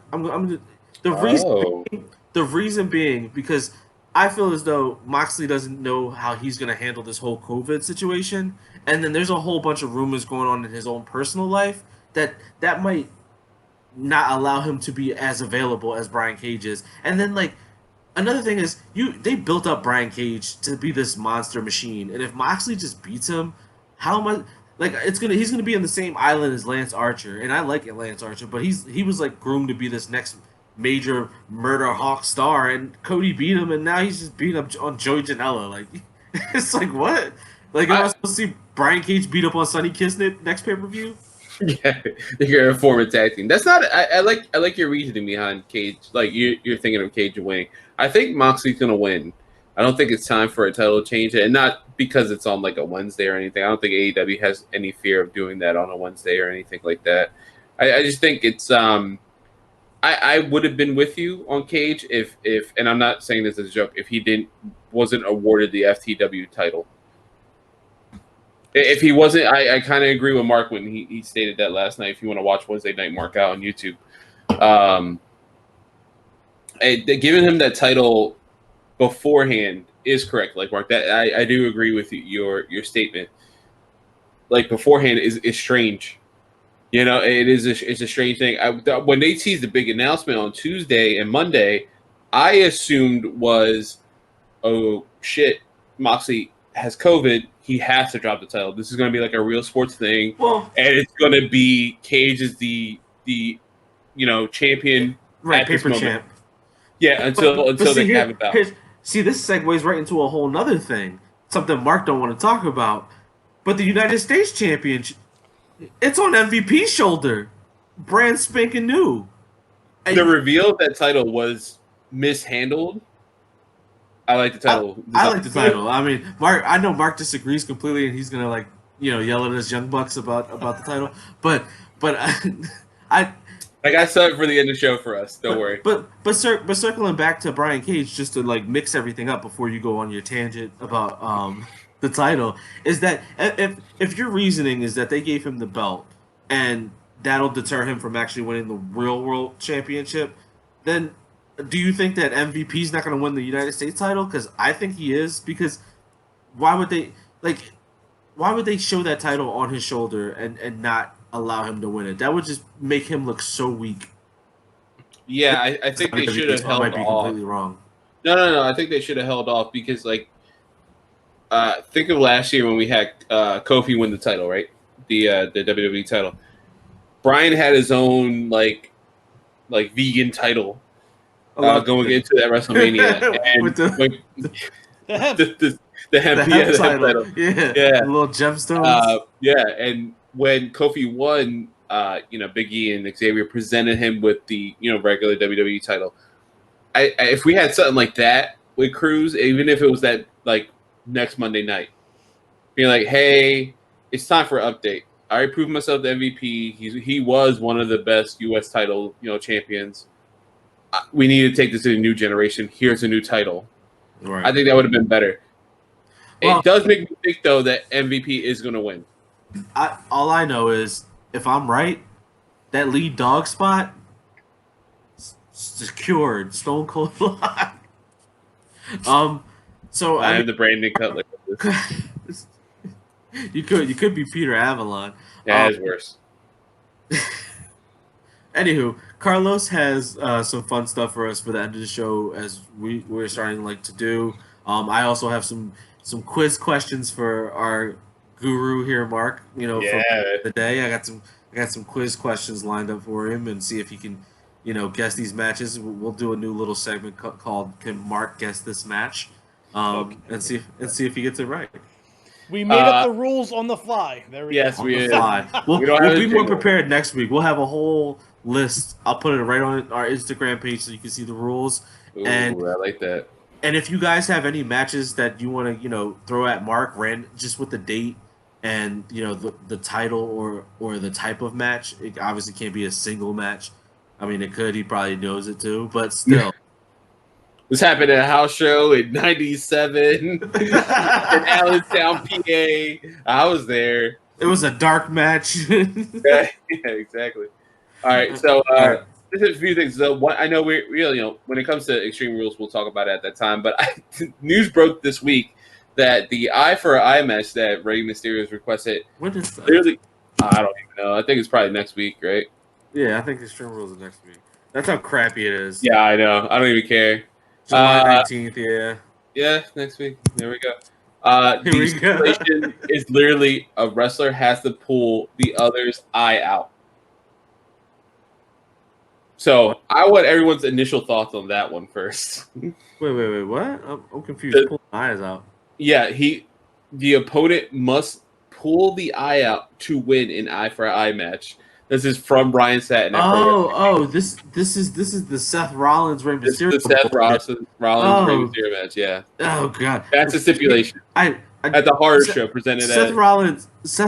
Speaker 2: The reason being because I feel as though Moxley doesn't know how he's going to handle this whole COVID situation, and then there's a whole bunch of rumors going on in his own personal life that might not allow him to be as available as Brian Cage is. And then like another thing is they built up Brian Cage to be this monster machine, and if Moxley just beats him, how much like he's gonna be on the same island as Lance Archer, and I like Lance Archer, but he was like groomed to be this next major murder hawk star, and Cody beat him, and now he's just beating up on Joey Janela. Like, it's like, what? Like, am I supposed to see Brian Cage beat up on Sonny Kisnet next pay-per-view?
Speaker 4: Yeah, you're a former tag team. That's not. I like your reasoning behind Cage. Like you're thinking of Cage winning. I think Moxley's gonna win. I don't think it's time for a title change, and not because it's on like a Wednesday or anything. I don't think AEW has any fear of doing that on a Wednesday or anything like that. I just think it's I would have been with you on Cage if and I'm not saying this as a joke, if he wasn't awarded the FTW title. If he wasn't, I kind of agree with Mark when he stated that last night. If you want to watch Wednesday Night Mark out on YouTube, giving him that title beforehand is correct. Like Mark, that I do agree with your statement. Like beforehand is strange. You know, it's a strange thing. When they teased the big announcement on Tuesday and Monday, I assumed was, oh shit, Moxley has COVID. He has to drop the title. This is going to be like a real sports thing, and it's going to be Cage is the champion,
Speaker 2: right? Paper champ.
Speaker 4: Yeah, until they have it out.
Speaker 2: See, this segues right into a whole nother thing, something Mark don't want to talk about, but the United States Championship. It's on MVP's shoulder. Brand spanking new.
Speaker 4: The reveal of that title was mishandled. I like the title.
Speaker 2: I like the title. I mean, I know Mark disagrees completely, and he's gonna yell at us young bucks about the title. But I
Speaker 4: saw it for the end of the show for us. Don't worry.
Speaker 2: But circling back to Brian Cage, just to like mix everything up before you go on your tangent about the title, is that if your reasoning is that they gave him the belt and that'll deter him from actually winning the real world championship, then do you think that MVP's not going to win the United States title? Because I think he is. Because why would they show that title on his shoulder and not allow him to win it? That would just make him look so weak.
Speaker 4: Yeah, I think they should have held off. I might be
Speaker 2: completely wrong.
Speaker 4: No. I think they should have held off because think of last year when we had Kofi win the title, right? The WWE title. Brian had his own like vegan title going into that WrestleMania, and
Speaker 2: with
Speaker 4: the hemp title.
Speaker 2: Yeah, the little gemstones.
Speaker 4: And when Kofi won, Big E and Xavier presented him with the regular WWE title. If we had something like that with Cruz, even if it was that like next Monday night, being like, hey, it's time for an update. I already proved myself the MVP. He was one of the best U.S. title champions. We need to take this to a new generation. Here's a new title. Right. I think that would have been better. Well, it does make me think though that MVP is going to win.
Speaker 2: All I know is if I'm right, that lead dog spot secured. Stone Cold Lock. So
Speaker 4: I have the Brandon Cutler.
Speaker 2: You could be Peter Avalon.
Speaker 4: Yeah, it's worse.
Speaker 2: Anywho, Carlos has some fun stuff for us for the end of the show as we're starting like to do. I also have some quiz questions for our guru here, Mark. From
Speaker 4: Yeah.
Speaker 2: the day. I got some quiz questions lined up for him and see if he can, guess these matches. We'll do a new little segment called "Can Mark Guess This Match?" And see if he gets it right.
Speaker 3: We made up the rules on the fly. There we
Speaker 4: Yes,
Speaker 3: go.
Speaker 4: we
Speaker 2: On the
Speaker 4: did.
Speaker 2: fly. We'll
Speaker 4: don't have
Speaker 2: be
Speaker 4: a
Speaker 2: more
Speaker 4: jingle.
Speaker 2: prepared next week. We'll have a whole list. I'll put it right on our Instagram page so you can see the rules.
Speaker 4: Ooh,
Speaker 2: And
Speaker 4: I like that.
Speaker 2: and if you guys have any matches that you want to, throw at Mark, just with the date and the title or the type of match, it obviously can't be a single match. I mean, it could. He probably knows it too, but still.
Speaker 4: This happened at a house show in '97 in Allentown, PA. I was there.
Speaker 2: It was a dark match.
Speaker 4: Yeah, exactly. All right, so
Speaker 2: right.
Speaker 4: there's a few things. So what I know we when it comes to Extreme Rules, we'll talk about it at that time. But news broke this week that the eye for eye match that Rey Mysterio has requested.
Speaker 2: What is that?
Speaker 4: Clearly, I don't even know. I think it's probably next week, right?
Speaker 2: Yeah, I think Extreme Rules is next week. That's how crappy it is.
Speaker 4: Yeah, I know. I don't even care.
Speaker 2: July 19th, yeah.
Speaker 4: Yeah, next week. There we go.
Speaker 2: Here
Speaker 4: The
Speaker 2: we go.
Speaker 4: stipulation is literally a wrestler has to pull the other's eye out. So I want everyone's initial thoughts on that one first.
Speaker 2: Wait, what? I'm confused. Pull my eyes out.
Speaker 4: Yeah, the opponent must pull the eye out to win an eye for eye match. This is from Brian Satin.
Speaker 2: This is the Seth Rollins Rey
Speaker 4: This
Speaker 2: Mysterio.
Speaker 4: is the Seth Rollins Rey
Speaker 2: Oh.
Speaker 4: Mysterio match. Yeah,
Speaker 2: Oh god,
Speaker 4: that's a stipulation
Speaker 2: I
Speaker 4: at the horror
Speaker 2: Seth-
Speaker 4: show presented
Speaker 2: Seth
Speaker 4: at.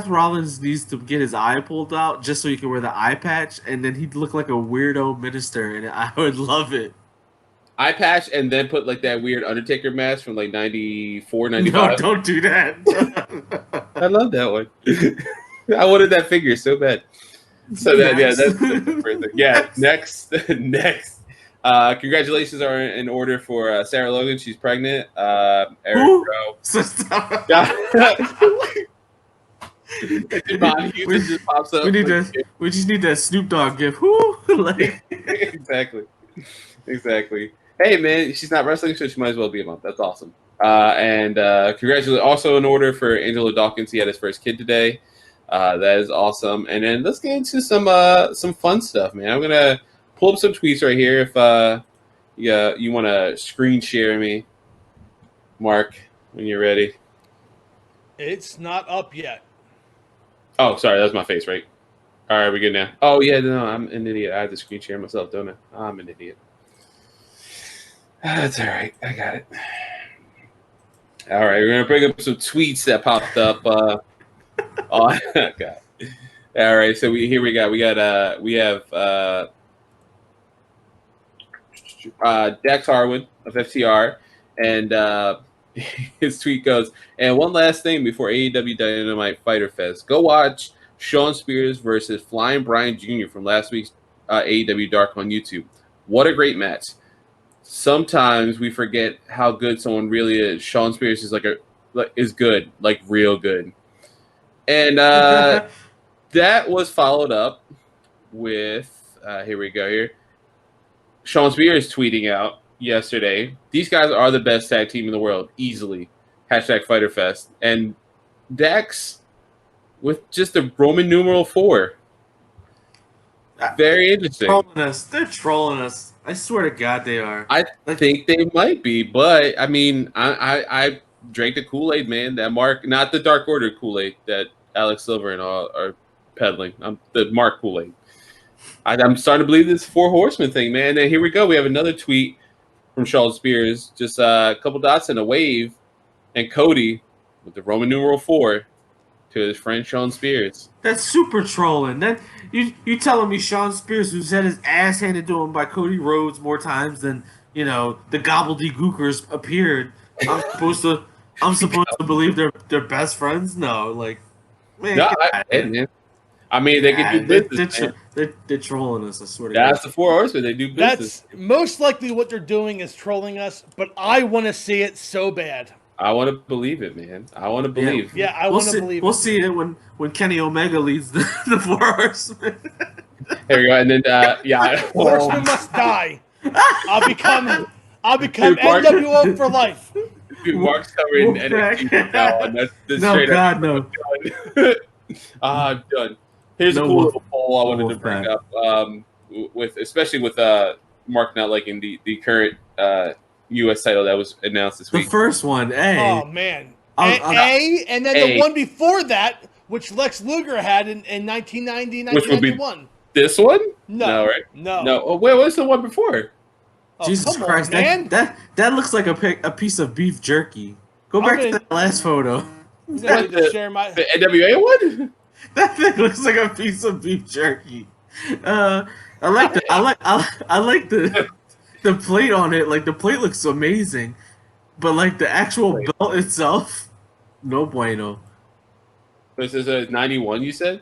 Speaker 2: Rollins needs to get his eye pulled out just so he can wear the eye patch, and then he'd look like a weirdo minister, and I would love it.
Speaker 4: Eye patch and then put like that weird Undertaker mask from like 94, 95.
Speaker 2: No, don't do that.
Speaker 4: I love that one. I wanted that figure so bad. So that's the first thing. Yeah, next. Congratulations are in order for Sarah Logan. She's pregnant. Eric
Speaker 2: Who?
Speaker 4: Rowe.
Speaker 2: Stop.
Speaker 4: Devon Houston just pops up.
Speaker 2: We just need that Snoop Dogg gift. Whoo! Like,
Speaker 4: Exactly. Hey man, she's not wrestling, so she might as well be a mom. That's awesome. And congratulations. Also in order for Angelo Dawkins, he had his first kid today. That is awesome. And then let's get into some fun stuff, man. I'm gonna pull up some tweets right here. If you want to screen share me, Mark, when you're ready.
Speaker 3: It's not up yet.
Speaker 4: Oh, sorry, that's my face, right? All right, we're good now. Oh yeah, no, I'm an idiot. I have to screen share myself, don't I? I'm an idiot. That's all right. I got it. All right, we're gonna bring up some tweets that popped up. Oh, God. All right, so we have Dax Harwin of FTR, and his tweet goes, and one last thing before AEW Dynamite Fighter Fest, go watch Shawn Spears versus Flying Brian Jr. from last week's AEW Dark on YouTube. What a great match. Sometimes we forget how good someone really is. Shawn Spears is good, like real good. And that was followed up with here we go here. Shawn Spears tweeting out yesterday, these guys are the best tag team in the world, easily. #FighterFest. And Dax with just a Roman numeral 4. Very interesting.
Speaker 2: They're trolling us. I swear to God, they are.
Speaker 4: I think they might be, but I mean, I drank the Kool-Aid, man. That Mark, not the Dark Order Kool-Aid that Alex Silver and all are peddling. I'm the Mark Kool-Aid. I'm starting to believe this 4 Horsemen thing, man. And here we go. We have another tweet from Shawn Spears, just a couple dots and a wave, and Cody with the Roman numeral 4 to his friend Shawn Spears.
Speaker 2: That's super trolling. Then you telling me Shawn Spears, who's had his ass handed to him by Cody Rhodes more times than the gobbledygookers appeared. I'm supposed to believe they're best friends? No, like, man.
Speaker 4: No, I mean, they can do business.
Speaker 2: They're trolling us. I swear to God.
Speaker 4: That's the 4 Horsemen. They do business.
Speaker 3: That's most likely what they're doing is trolling us, but I want to see it so bad.
Speaker 4: I want to believe it, man. I want to believe.
Speaker 3: Yeah, I want to believe
Speaker 2: We'll
Speaker 3: it.
Speaker 2: see it when Kenny Omega leads the Four Horsemen.
Speaker 4: There we go. And then yeah,
Speaker 3: Horseman must die. I'll become
Speaker 4: Dude, Mark-
Speaker 3: NWO for life.
Speaker 4: Dude, Mark's covering NXT from now on. That's
Speaker 2: No,
Speaker 4: straight
Speaker 2: God,
Speaker 4: up.
Speaker 2: no.
Speaker 4: I'm done. Here's a
Speaker 2: No
Speaker 4: cool
Speaker 2: wolf-
Speaker 4: little poll I
Speaker 2: no
Speaker 4: wanted to
Speaker 2: wolf
Speaker 4: bring
Speaker 2: pack.
Speaker 4: up, with especially with Mark not liking the current U.S. title that was announced this
Speaker 2: The
Speaker 4: week.
Speaker 2: first one,
Speaker 3: Oh
Speaker 2: A.
Speaker 3: man. And then
Speaker 4: A.
Speaker 3: the one before that, which Lex Luger had in 1990,
Speaker 4: Which would be
Speaker 3: 1991.
Speaker 4: This one?
Speaker 3: No,
Speaker 4: right?
Speaker 3: no.
Speaker 4: No. Oh, wait, what's the one before?
Speaker 3: Oh,
Speaker 2: Jesus
Speaker 3: come
Speaker 2: Christ,
Speaker 3: on, man.
Speaker 2: that looks like a piece of beef jerky. Go back to that last photo.
Speaker 3: I'm gonna need to share my.
Speaker 4: The NWA one?
Speaker 2: That thing looks like a piece of beef jerky. I like the plate on it. Like the plate looks amazing, but like the actual belt itself, no bueno.
Speaker 4: This is a 91, you said?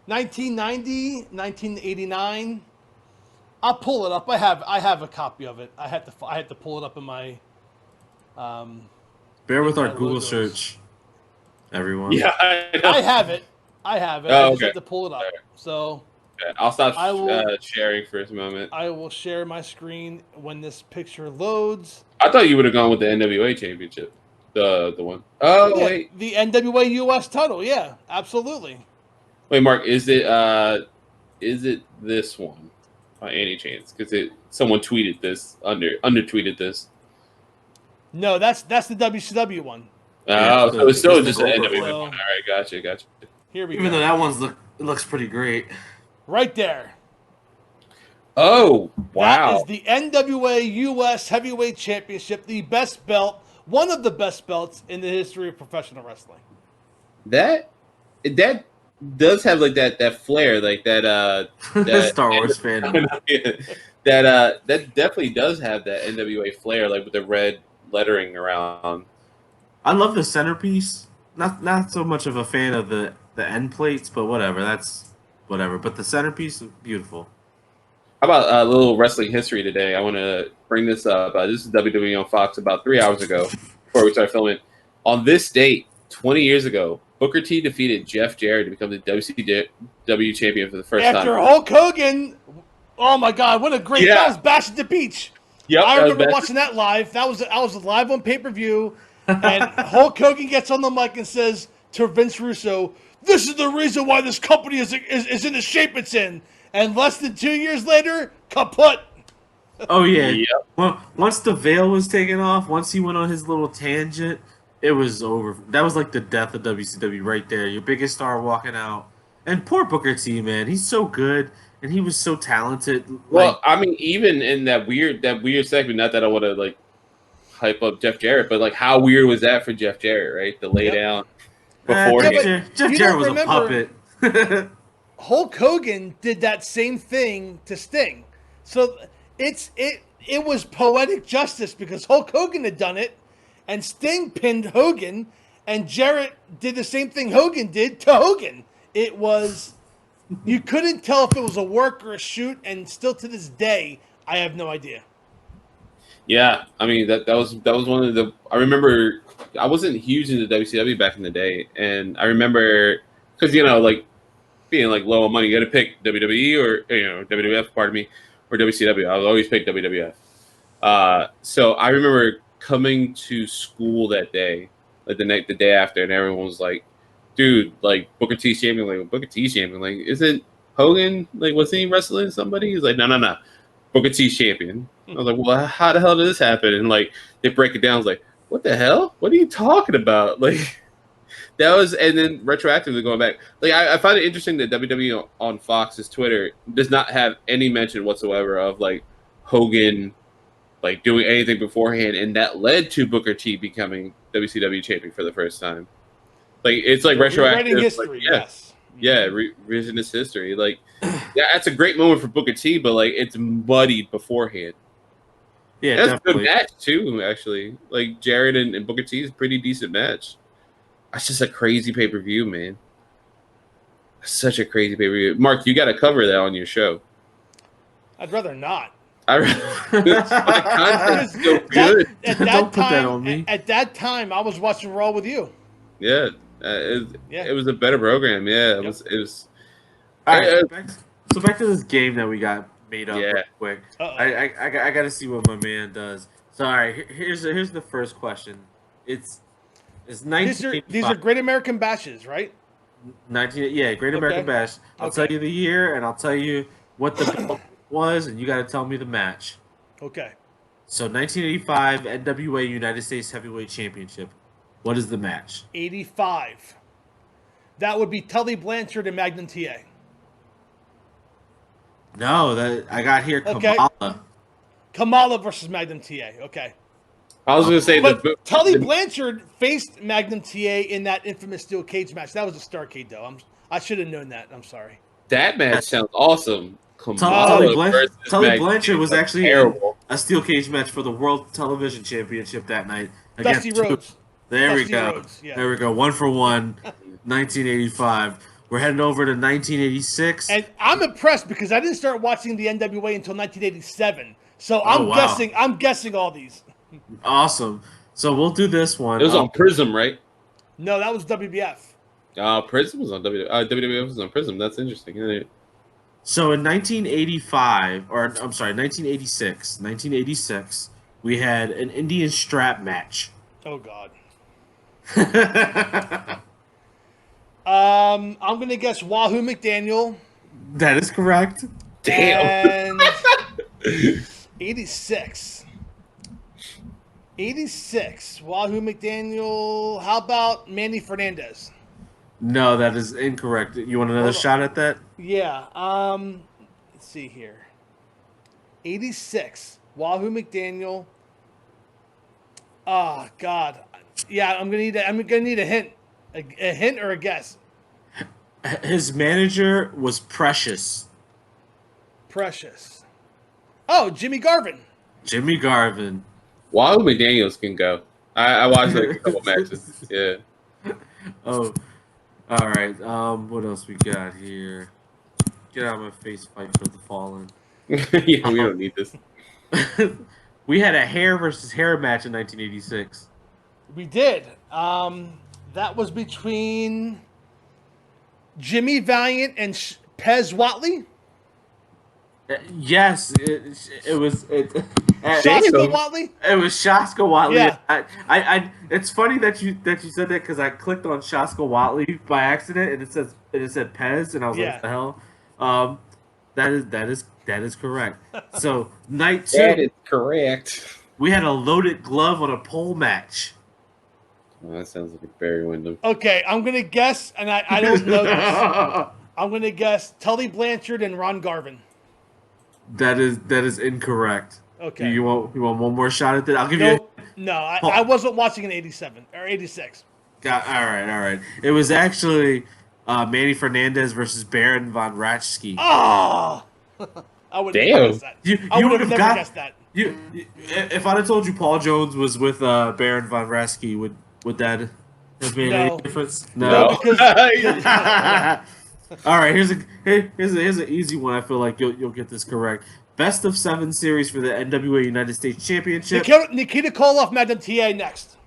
Speaker 3: 1990, 1989. I'll pull it up. I have a copy of it. I had to pull it up in my.
Speaker 2: Bear with our
Speaker 3: my
Speaker 2: Google
Speaker 3: logos.
Speaker 2: search, everyone.
Speaker 4: Yeah, I know.
Speaker 3: I have it.
Speaker 4: Oh,
Speaker 3: I just
Speaker 4: okay.
Speaker 3: have to pull it up.
Speaker 4: Alright.
Speaker 3: So
Speaker 4: Okay, I'll stop
Speaker 3: I will-
Speaker 4: sharing for a moment.
Speaker 3: I will share my screen when this picture loads.
Speaker 4: I thought you would have gone with the NWA championship. The one. Oh,
Speaker 3: Yeah,
Speaker 4: wait.
Speaker 3: the NWA US title. Yeah, absolutely.
Speaker 4: Wait, Mark, is it this one by any chance? Because someone tweeted this, under tweeted this.
Speaker 3: No, that's the WCW one.
Speaker 2: Yeah,
Speaker 4: So it's still
Speaker 2: it's the
Speaker 4: just an
Speaker 2: Goldberg
Speaker 4: NWA
Speaker 3: one.
Speaker 4: one. All right, gotcha.
Speaker 3: Here we
Speaker 2: Even
Speaker 3: go.
Speaker 2: though that one's it looks pretty great.
Speaker 3: Right there.
Speaker 4: Oh, wow.
Speaker 3: That is the NWA US Heavyweight Championship, the best belt, one of the best belts in the history of professional wrestling.
Speaker 4: That does have like that flair, like that
Speaker 2: Star Wars fan.
Speaker 4: that definitely does have that NWA flair, like with the red lettering around.
Speaker 2: I love the centerpiece. Not so much of a fan of the end plates, but whatever. That's whatever. But the centerpiece is beautiful.
Speaker 4: How about a little wrestling history today? I want to bring this up. This is WWE on Fox about 3 hours ago before we started filming. On this date, 20 years ago, Booker T defeated Jeff Jarrett to become the WCW champion for the first
Speaker 3: After
Speaker 4: time.
Speaker 3: Hulk Hogan, oh my God, what a great!
Speaker 4: Yeah.
Speaker 3: That was Bash at the Beach.
Speaker 4: Yep,
Speaker 3: I
Speaker 4: that was
Speaker 3: remember
Speaker 4: Bash-
Speaker 3: watching that live. I was live on pay-per-view, and Hulk Hogan gets on the mic and says to Vince Russo, "This is the reason why this company is in the shape it's in." And less than 2 years later, kaput.
Speaker 2: Oh yeah.
Speaker 4: Yep.
Speaker 2: Well, once the veil was taken off, once he went on his little tangent, it was over. That was like the death of WCW right there. Your biggest star walking out, and poor Booker T, man. He's so good, and he was so talented.
Speaker 4: Well, I mean, even in that weird segment, not that I want to like hype up Jeff Jarrett, but like how weird was that for Jeff Jarrett, right? To lay down before
Speaker 3: Yeah,
Speaker 4: him.
Speaker 3: but
Speaker 2: Jeff
Speaker 3: you
Speaker 2: Jarrett
Speaker 3: don't
Speaker 2: was
Speaker 3: remember-
Speaker 2: a puppet.
Speaker 3: Hulk Hogan did that same thing to Sting. So it was poetic justice because Hulk Hogan had done it, and Sting pinned Hogan, and Jarrett did the same thing Hogan did to Hogan. It was, you couldn't tell if it was a work or a shoot, and still to this day, I have no idea.
Speaker 4: Yeah, I mean that was one of the. I remember I wasn't huge into WCW back in the day, and I remember because like being like low on money, you got to pick WWE or WWF, pardon me, or WCW. I would always pick WWF. So I remember coming to school that day, like the day after, and everyone was like, "Dude, like Booker T's champion, like Booker T's champion, like isn't Hogan like wasn't he wrestling somebody?" He's like, "No, Booker T's champion." I was like, "Well, how the hell did this happen?" And like they break it down. I was like, "What the hell? What are you talking about?" Like that was, and then retroactively going back, like I find it interesting that WWE on Fox's Twitter does not have any mention whatsoever of like Hogan like doing anything beforehand, and that led to Booker T becoming WCW champion for the first time. Like it's like retroactive,
Speaker 3: Rewriting history,
Speaker 4: like,
Speaker 3: yes.
Speaker 4: Yeah, revisionist history. Like, yeah, that's a great moment for Booker T, but like it's muddied beforehand.
Speaker 2: Yeah,
Speaker 4: That's a
Speaker 2: definitely.
Speaker 4: good match too, actually. Like Jarrett and Booker T is a pretty decent match. That's just a crazy pay-per-view, man. Such a crazy pay-per-view. Mark, you got to cover that on your show.
Speaker 3: I'd rather not.
Speaker 4: The content's so good.
Speaker 2: Don't put that on me.
Speaker 3: At that time, I was watching Raw with you.
Speaker 4: Yeah, it was a better program. Yeah, it was.
Speaker 2: All right, back to this game that we got made up real quick. I got to see what my man does. So, all right, here's the first question. It's 1985.
Speaker 3: These are Great American Bashes, right?
Speaker 2: Great American Bash. I'll tell you the year, and I'll tell you what the belt was, and you got to tell me the match.
Speaker 3: Okay.
Speaker 2: So 1985 NWA United States Heavyweight Championship. What is the match?
Speaker 3: 85. That would be Tully Blanchard and Magnum TA.
Speaker 2: No, that I got here Kamala.
Speaker 3: Kamala versus Magnum TA. Okay.
Speaker 4: I was going to say,
Speaker 3: Tully Blanchard faced Magnum TA in that infamous steel cage match. That was a Starrcade, though. I should have known that. I'm sorry.
Speaker 4: That match sounds awesome.
Speaker 2: Tully Blanchard was actually a steel cage match for the World Television Championship that night.
Speaker 3: Dusty Rhodes.
Speaker 2: There we go. There we go. 1 for 1, 1985. We're heading over to 1986.
Speaker 3: And I'm impressed because I didn't start watching the NWA until 1987. So I'm guessing all these.
Speaker 2: Awesome. So we'll do this one.
Speaker 4: It was on Prism, right?
Speaker 3: No, that was WBF.
Speaker 4: Prism was on WWF was on Prism. That's interesting.
Speaker 2: So in 1986, we had an Indian strap match.
Speaker 3: Oh God. I'm gonna guess Wahoo McDaniel.
Speaker 2: That is correct.
Speaker 4: Damn.
Speaker 3: And 86. 86. Wahoo McDaniel. How about Manny Fernandez?
Speaker 2: No, that is incorrect. You want another shot at that?
Speaker 3: Yeah. Let's see here. 86. Wahoo McDaniel. Oh God. Yeah, I'm gonna need a hint. A hint or a guess?
Speaker 2: His manager was Precious.
Speaker 3: Precious. Oh, Jimmy Garvin.
Speaker 2: Jimmy Garvin.
Speaker 4: Wahoo McDaniels can go. I watched like a couple matches. Yeah.
Speaker 2: Oh. All right. What else we got here? Get out of my face, Fight for the Fallen.
Speaker 4: Yeah, we don't need this.
Speaker 2: We had a hair versus hair match in 1986.
Speaker 3: We did. That was between Jimmy Valiant and Pez Watley.
Speaker 2: Yes, it was.
Speaker 3: Shaska Watley.
Speaker 2: It was Shaska Watley.
Speaker 3: Yeah.
Speaker 2: I. It's funny that you said that because I clicked on Shaska Watley by accident and it said Pez and I was like, what the hell? That is correct. So night 2.
Speaker 4: That is correct.
Speaker 2: We had a loaded glove on a pole match.
Speaker 4: Well, that sounds like a Barry Windham.
Speaker 3: Okay, I'm gonna guess, and I don't know this. I'm gonna guess Tully Blanchard and Ron Garvin.
Speaker 2: That is incorrect.
Speaker 3: Okay.
Speaker 2: You want one more shot at that? I'll give you.
Speaker 3: No, I wasn't watching in 87 or 86.
Speaker 2: All right. It was actually Manny Fernandez versus Baron von Raschke.
Speaker 3: Oh, I would
Speaker 4: damn.
Speaker 3: Guess that. I would have never guessed that.
Speaker 2: If I'd have told you Paul Jones was with Baron von Raschke, would that have made any difference?
Speaker 3: No.
Speaker 2: All right, here's an easy one. I feel like you'll get this correct. Best of 7 series for the NWA United States Championship.
Speaker 3: Nikita Koloff, Magnum TA next.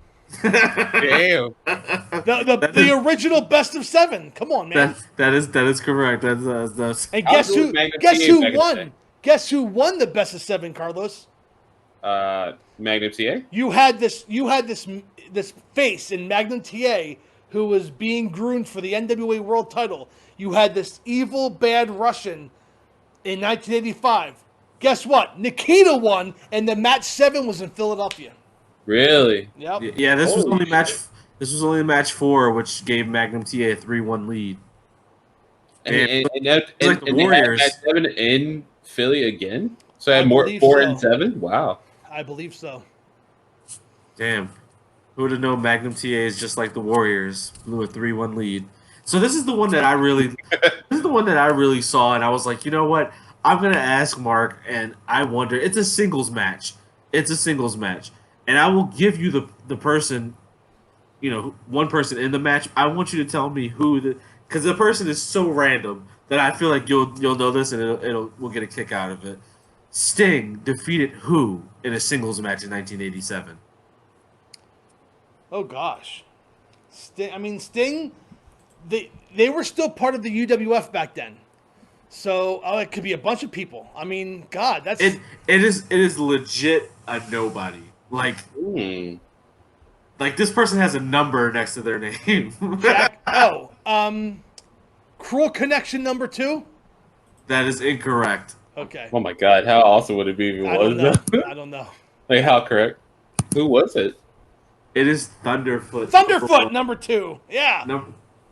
Speaker 4: Damn.
Speaker 3: The original best of 7. Come on, man.
Speaker 2: That is correct. That's
Speaker 3: and guess who won? Guess who won the best of 7, Carlos?
Speaker 4: Magnum TA.
Speaker 3: You had this face in Magnum TA who was being groomed for the NWA World Title. You had this evil bad Russian in 1985. Guess what? Nikita won, and the match 7 was in Philadelphia.
Speaker 4: Really?
Speaker 3: Yep.
Speaker 2: Yeah, this was only match 4, which gave Magnum TA a 3-1 lead.
Speaker 4: And
Speaker 2: the Warriors.
Speaker 4: They had 7 in Philly again? So I had 4 and 7? Wow.
Speaker 3: I believe so.
Speaker 2: Damn. Who would have known Magnum TA is just like the Warriors, blew a 3-1 lead. So this is the one that I really saw, and I was like, you know what? I'm gonna ask Mark, and I wonder. It's a singles match. And I will give you the person, one person in the match. I want you to tell me because the person is so random that I feel like you'll know this, and we'll get a kick out of it. Sting defeated who in a singles match in 1987?
Speaker 3: Oh gosh, Sting. They were still part of the UWF back then, so it could be a bunch of people. I mean, God, that's
Speaker 2: It is legit a nobody. Like this person has a number next to their name.
Speaker 3: Jack. Cruel Connection number 2.
Speaker 2: That is incorrect.
Speaker 3: Okay.
Speaker 4: Oh my God, how awesome would it be if it
Speaker 3: I don't
Speaker 4: was?
Speaker 3: know. I don't know.
Speaker 4: Like how correct? Who was it?
Speaker 2: It is Thunderfoot.
Speaker 3: Thunderfoot number 2. Yeah.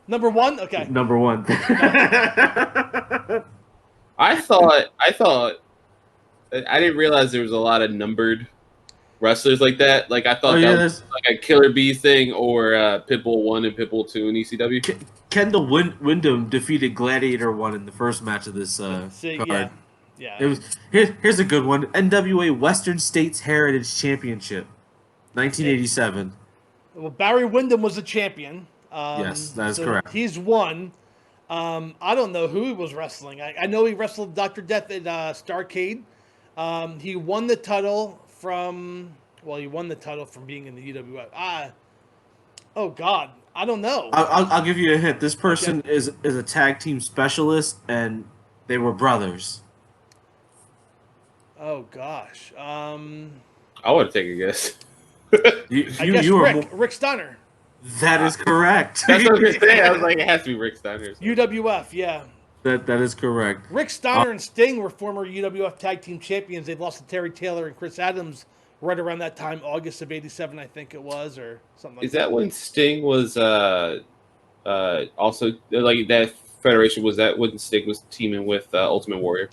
Speaker 3: Number 1. Okay.
Speaker 2: Number 1.
Speaker 4: I thought I didn't realize there was a lot of numbered wrestlers like that. Like I thought that was like a Killer Bee thing or Pitbull 1 and Pitbull 2 in ECW.
Speaker 2: Kendall Windham defeated Gladiator 1 in the first match of this card.
Speaker 3: Yeah.
Speaker 2: It was here's a good one. NWA Western States Heritage Championship, 1987.
Speaker 3: Well, Barry Windham was the champion.
Speaker 2: Yes, that is correct.
Speaker 3: He's won. I don't know who he was wrestling. I know he wrestled Dr. Death at Starrcade. He won the title from being in the UWF. Oh God, I don't know.
Speaker 2: I'll give you a hint. This person is a tag team specialist, and they were brothers.
Speaker 3: Oh gosh.
Speaker 4: I want to take a guess.
Speaker 3: Rick Steiner.
Speaker 2: That is correct.
Speaker 4: That's what I was gonna say. I was like, it has to be Rick Steiner.
Speaker 3: UWF, yeah.
Speaker 2: That is correct.
Speaker 3: Rick Steiner and Sting were former UWF Tag Team Champions. They lost to Terry Taylor and Chris Adams right around that time, August of '87, I think it was, or something like that.
Speaker 4: Is that when Sting was also like that federation? Was that when Sting was teaming with Ultimate Warrior?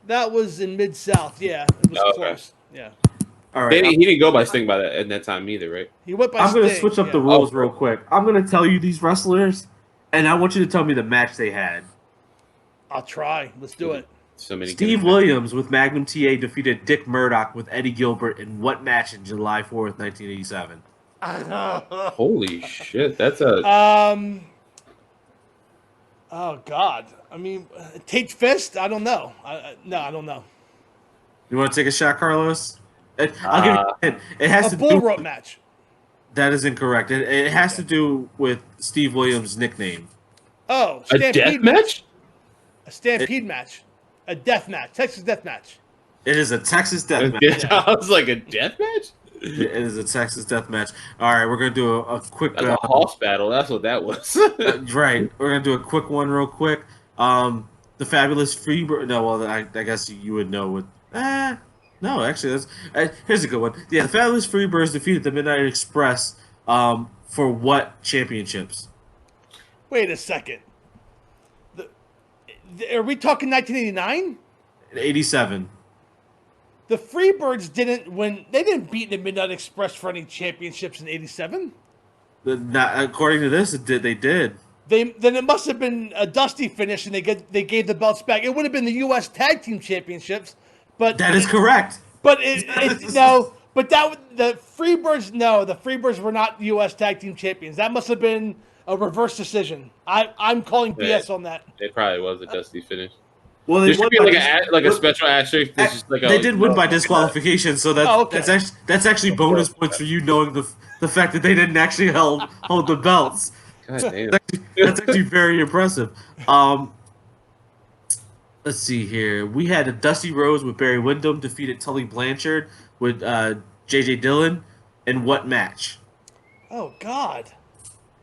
Speaker 3: That was in Mid-South, yeah. It was close. Yeah.
Speaker 2: All right.
Speaker 4: He didn't go by Sting at that time either, right?
Speaker 3: He went by
Speaker 2: I'm going to
Speaker 3: Sting,
Speaker 2: switch up the rules real quick. I'm going to tell you these wrestlers, and I want you to tell me the match they had.
Speaker 3: I'll try. Let's do it.
Speaker 4: So many.
Speaker 2: Steve Williams with Magnum TA defeated Dick Murdoch with Eddie Gilbert in what match in July 4th, 1987?
Speaker 4: Holy shit, that's a...
Speaker 3: Oh, God. I mean, Tate Fist? I don't know. No, I don't know.
Speaker 2: You want to take a shot, Carlos? I'll give you a hint. It has
Speaker 3: a bull rope match.
Speaker 2: That is incorrect. It has to do with Steve Williams' nickname.
Speaker 3: Oh,
Speaker 4: Stampede a death match?
Speaker 3: A Stampede match. A death match. Texas death match.
Speaker 2: It is a Texas death match.
Speaker 4: Yeah. I was like, a death match?
Speaker 2: It is a Texas death match. All right, we're going to do a quick...
Speaker 4: That's a hoss battle. That's what that was.
Speaker 2: Right. We're going to do a quick one real quick. The Fabulous Freebird... No, well, I guess you would know what... No, actually, here's a good one. Yeah, the Fabulous Freebirds defeated the Midnight Express for what championships?
Speaker 3: Wait a second. Are we talking 1989?
Speaker 2: 87.
Speaker 3: The Freebirds didn't win. They didn't beat the Midnight Express for any championships in '87.
Speaker 2: According to this, they did.
Speaker 3: Then it must have been a dusty finish, and they gave the belts back. It would have been the U.S. Tag Team Championships, but
Speaker 2: that is correct.
Speaker 3: But no. But the Freebirds were not U.S. Tag Team Champions. That must have been a reverse decision. I'm calling BS on that.
Speaker 4: It probably was a dusty finish.
Speaker 2: Well,
Speaker 4: there should be like a special asterisk.
Speaker 2: They did win by disqualification, so that's actually bonus points for you knowing the fact that they didn't actually hold the belts.
Speaker 4: God damn.
Speaker 2: That's actually very impressive. Let's see here. We had a Dusty Rhodes with Barry Windham defeated Tully Blanchard with J.J. Dillon in what match?
Speaker 3: Oh God.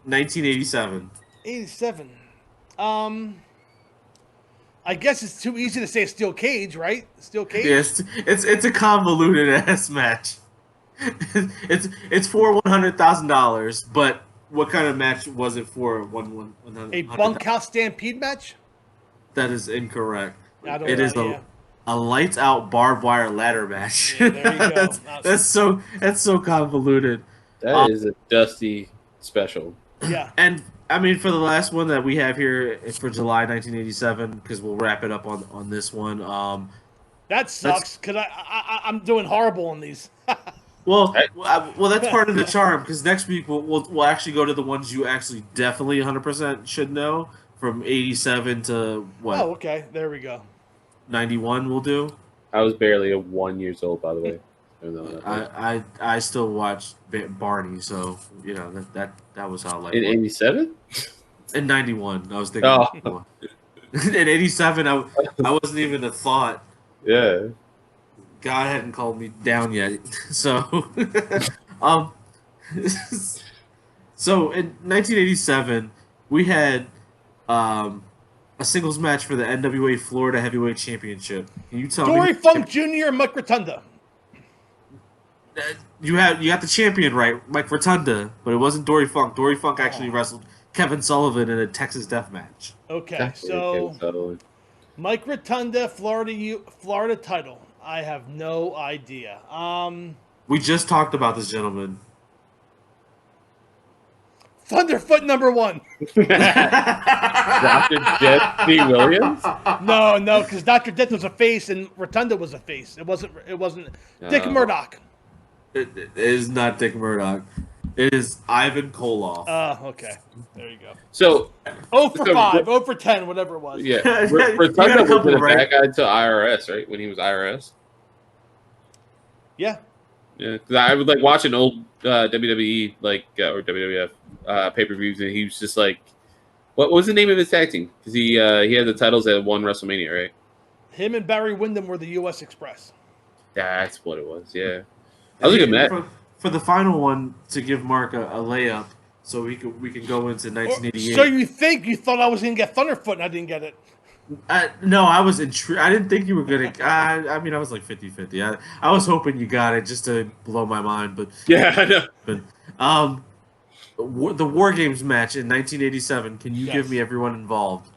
Speaker 2: 1987.
Speaker 3: 87. I guess it's too easy to say a steel cage, right? Steel cage.
Speaker 2: Yes, it's a convoluted ass match. It's for $100,000, but what kind of match was it for?
Speaker 3: A bunkhouse stampede match?
Speaker 2: That is incorrect.
Speaker 3: It is
Speaker 2: a lights out barbed wire ladder match.
Speaker 3: Yeah, there you go.
Speaker 2: that's so convoluted.
Speaker 4: That is a dusty special.
Speaker 3: Yeah.
Speaker 2: And I mean, for the last one that we have here is for July 1987, because we'll wrap it up on this one.
Speaker 3: That sucks because I'm doing horrible on these.
Speaker 2: Well, that's part of the charm, because next week we'll actually go to the ones you actually definitely 100% should know, from 87 to what?
Speaker 3: Oh, okay. There we go.
Speaker 2: 91 we'll do.
Speaker 4: I was barely 1 year old, by the way. I don't know that.
Speaker 2: I still watch Barney, so that was how life
Speaker 4: In
Speaker 2: was.
Speaker 4: '87?
Speaker 2: In '91, I was thinking.
Speaker 4: Oh.
Speaker 2: In '87, I wasn't even a thought.
Speaker 4: Yeah.
Speaker 2: God hadn't called me down yet. So, um, so in 1987, we had a singles match for the NWA Florida Heavyweight Championship. Can you tell
Speaker 3: Dory
Speaker 2: me?
Speaker 3: Funk Jr. and Mike Rotunda.
Speaker 2: You got the champion right, Mike Rotunda, but it wasn't Dory Funk. Dory Funk actually wrestled Kevin Sullivan in a Texas Death Match.
Speaker 3: Okay, so Mike Rotunda, Florida title. I have no idea.
Speaker 2: We just talked about this gentleman.
Speaker 3: Thunderfoot number 1.
Speaker 4: Dr. Jesse Williams?
Speaker 3: No, because Dr. Death was a face and Rotunda was a face. It wasn't Dick Murdoch.
Speaker 2: It is not Dick Murdoch. It is Ivan Koloff.
Speaker 3: Okay. There you go.
Speaker 4: So
Speaker 3: 0 for 5, 0 for 10, whatever it was.
Speaker 4: Yeah.
Speaker 2: You got a
Speaker 4: Rotunda was
Speaker 2: couple,
Speaker 4: a
Speaker 2: right?
Speaker 4: bad guy to IRS, right? When he was IRS.
Speaker 3: Yeah.
Speaker 4: Yeah, because I would like watching old WWE or WWF pay-per-views, and he was just like, what was the name of his tag team? Because he had the titles at one WrestleMania, right?
Speaker 3: Him and Barry Windham were the U.S. Express.
Speaker 4: That's what it was. Yeah, that was a good match.
Speaker 2: For the final one, to give Mark a layup, so we can go into 1988.
Speaker 3: So you thought I was going to get Thunderfoot, and I didn't get it.
Speaker 2: No, I was intrigued. I didn't think you were gonna. I mean, I was like 50-50. I was hoping you got it just to blow my mind, but
Speaker 4: yeah, I know.
Speaker 2: But, the War Games match in 1987. Can you give me everyone involved?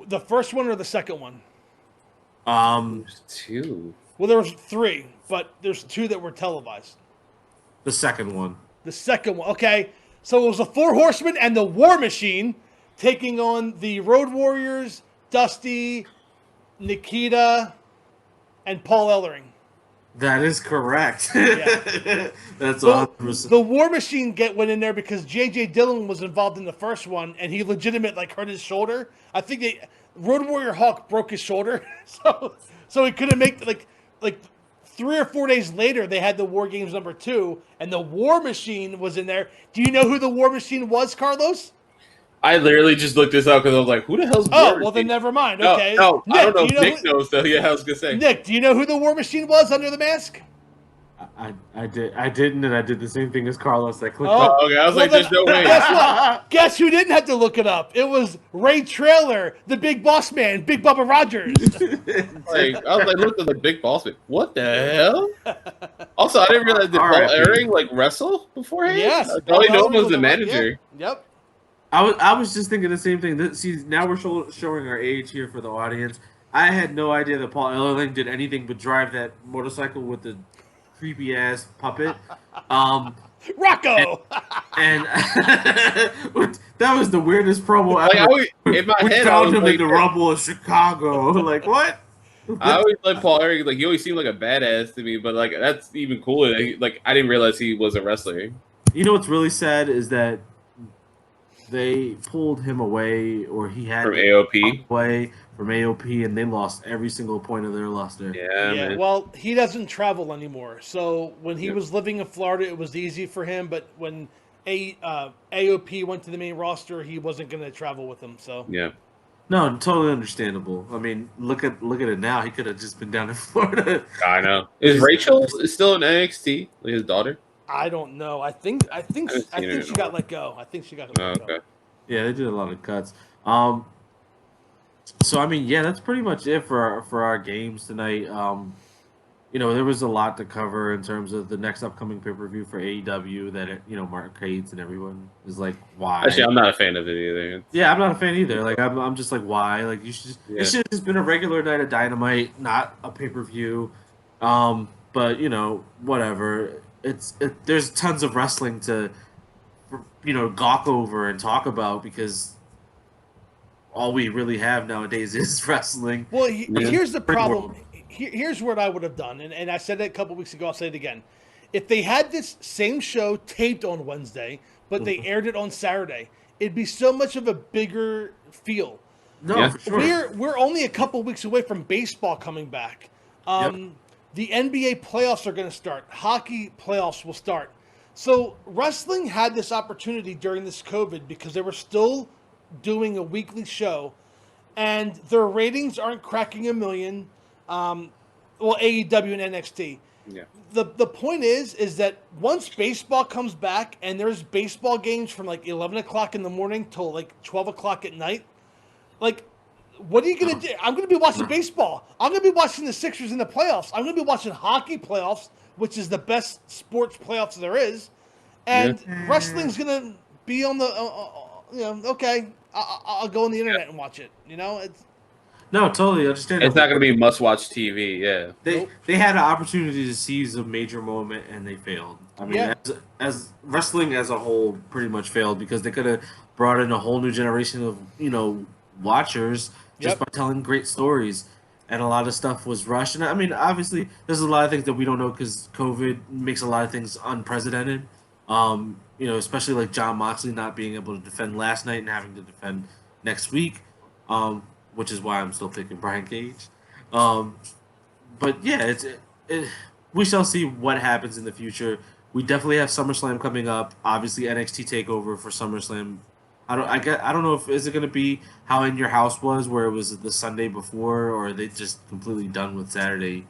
Speaker 3: The first one or the second one?
Speaker 4: Two.
Speaker 3: Well, there was 3, but there's 2 that were televised.
Speaker 2: The second one.
Speaker 3: The second one. Okay, so it was the 4 Horsemen and the War Machine taking on the Road Warriors, Dusty, Nikita, and Paul Ellering.
Speaker 2: That is correct.
Speaker 3: Yeah.
Speaker 2: That's
Speaker 3: So
Speaker 2: 100%.
Speaker 3: the War Machine went in there because J.J. Dillon was involved in the first one, and he legitimately hurt his shoulder. I think Road Warrior Hawk broke his shoulder, so he couldn't make like 3 or 4 days later they had the War Games number 2, and the War Machine was in there. Do you know who the War Machine was, Carlos?
Speaker 4: I literally just looked this up because I was like, who the hell's
Speaker 3: Oh,
Speaker 4: War
Speaker 3: well then
Speaker 4: Machine?
Speaker 3: never mind.
Speaker 4: No,
Speaker 3: Okay,
Speaker 4: no,
Speaker 3: Nick,
Speaker 4: I don't know
Speaker 3: do
Speaker 4: if
Speaker 3: you
Speaker 4: Nick knows though. Yeah, I was gonna say.
Speaker 3: Nick, do you know who the War Machine was under the mask?
Speaker 2: I didn't, and I did the same thing as Carlos. I clicked.
Speaker 3: Oh.
Speaker 4: Okay, I was like, there's no way.
Speaker 3: Guess what? Guess who didn't have to look it up? It was Ray Traylor, the Big Boss Man, Big Bubba Rogers.
Speaker 4: I was like, look at the Big Boss Man. What the hell? Also, I didn't realize that Paul
Speaker 2: R.I.P.
Speaker 4: Ellering wrestle beforehand.
Speaker 3: Yes.
Speaker 4: All I know
Speaker 3: Paul Ellering
Speaker 4: was the
Speaker 3: yeah,
Speaker 4: manager.
Speaker 3: Yep.
Speaker 2: I was just thinking the same thing. See, now we're showing our age here for the audience. I had no idea that Paul Ellering did anything but drive that motorcycle with the creepy ass puppet.
Speaker 3: Rocco.
Speaker 2: And that was the weirdest promo
Speaker 4: Like,
Speaker 2: ever.
Speaker 4: in my
Speaker 2: We
Speaker 4: head, I
Speaker 2: found
Speaker 4: was
Speaker 2: him
Speaker 4: like,
Speaker 2: in the Rumble of Chicago. Like, what?
Speaker 4: I always like Paul Ellering. Like, he always seemed like a badass to me, but like that's even cooler. Like, I didn't realize he was a wrestler.
Speaker 2: You know what's really sad is that they pulled him away, or he had
Speaker 4: From
Speaker 2: to
Speaker 4: AOP?
Speaker 2: walk away from AOP, and they lost every single point of their luster.
Speaker 4: Yeah,
Speaker 3: Yeah,
Speaker 4: man.
Speaker 3: well, he doesn't travel anymore. So when he was living in Florida, it was easy for him. But when AOP went to the main roster, he wasn't going to travel with them. So
Speaker 4: Yeah.
Speaker 2: No, totally understandable. I mean, look at it now. He could have just been down in Florida.
Speaker 4: I know. Is Rachel still in NXT? Like his daughter?
Speaker 3: I don't know. I think she got let go. I think she got
Speaker 4: Oh,
Speaker 3: let go.
Speaker 4: okay.
Speaker 2: Yeah, they did a lot of cuts. So I mean, yeah, that's pretty much it for our games tonight. There was a lot to cover in terms of the next upcoming pay-per-view for AEW that Mark hates, and everyone is like, why?
Speaker 4: Actually, I'm not a fan of it either.
Speaker 2: Yeah, I'm not a fan either. Like, I'm just like, why? Like, it should have just been a regular night of Dynamite, not a pay-per-view. But whatever. There's tons of wrestling to gawk over and talk about, because all we really have nowadays is wrestling.
Speaker 3: Well, here's the problem. Here's what I would have done, and I said it a couple weeks ago. I'll say it again. If they had this same show taped on Wednesday, but they aired it on Saturday, it'd be so much of a bigger feel.
Speaker 2: No,
Speaker 4: Yeah.
Speaker 2: for sure.
Speaker 3: We're only a couple weeks away from baseball coming back. The NBA playoffs are going to start. Hockey playoffs will start. So wrestling had this opportunity during this COVID because they were still doing a weekly show, and their ratings aren't cracking 1 million. AEW and NXT.
Speaker 4: Yeah.
Speaker 3: The point is that once baseball comes back and there's baseball games from like 11 o'clock in the morning till like 12 o'clock at night, like, what are you going to do? I'm going to be watching baseball. I'm going to be watching the Sixers in the playoffs. I'm going to be watching hockey playoffs, which is the best sports playoffs there is. And wrestling's going to be on the, okay, I'll go on the internet and watch it. It's.
Speaker 2: No, totally understand.
Speaker 4: It's not going to be must-watch TV, yeah.
Speaker 2: They had an opportunity to seize a major moment, and they failed. I mean, as wrestling as a whole pretty much failed because they could have brought in a whole new generation of, watchers just by telling great stories. And a lot of stuff was rushed. And I mean, obviously, there's a lot of things that we don't know because COVID makes a lot of things unprecedented. Especially like Jon Moxley not being able to defend last night and having to defend next week. Which is why I'm still picking Brian Cage. But yeah, we shall see what happens in the future. We definitely have SummerSlam coming up. Obviously, NXT Takeover for SummerSlam. I don't know if is it going to be how In Your House was, where it was the Sunday before, or are they just completely done with Saturday?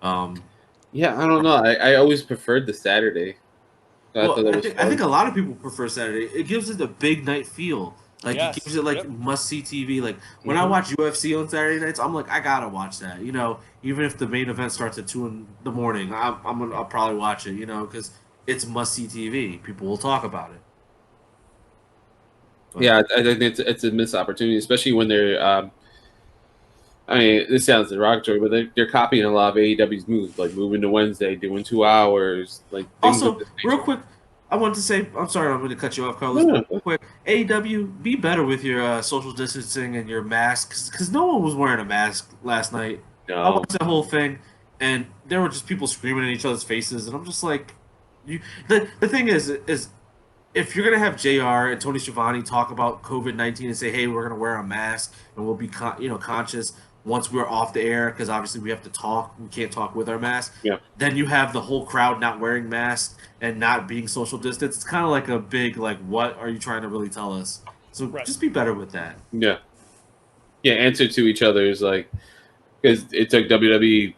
Speaker 4: Yeah, I don't know. I always preferred the Saturday.
Speaker 2: I think a lot of people prefer Saturday. It gives it a big night feel. Like, it gives it, must-see TV. Like, when I watch UFC on Saturday nights, I'm like, I gotta watch that. Even if the main event starts at 2 in the morning, I'll probably watch it, because it's must-see TV. People will talk about it. But,
Speaker 4: yeah, I think it's a missed opportunity, especially when they're this sounds derogatory, but they're copying a lot of AEW's moves, like moving to Wednesday, doing 2 hours. Like,
Speaker 2: also, real quick, I wanted to say, I'm sorry, I'm going to cut you off, Carlos.
Speaker 4: No.
Speaker 2: Real quick, AEW, be better with your social distancing and your masks, because no one was wearing a mask last night.
Speaker 4: No.
Speaker 2: I watched that whole thing, and there were just people screaming in each other's faces, and I'm just like, the thing is if you're going to have JR and Tony Schiavone talk about COVID-19 and say, hey, we're going to wear a mask, and we'll be conscious once we're off the air, because obviously we have to talk. We can't talk with our mask.
Speaker 4: Yeah.
Speaker 2: Then you have the whole crowd not wearing masks and not being social distance. It's kind of like a big, what are you trying to really tell us? So just be better with that.
Speaker 4: Yeah. Yeah, answer to each other is because it took WWE,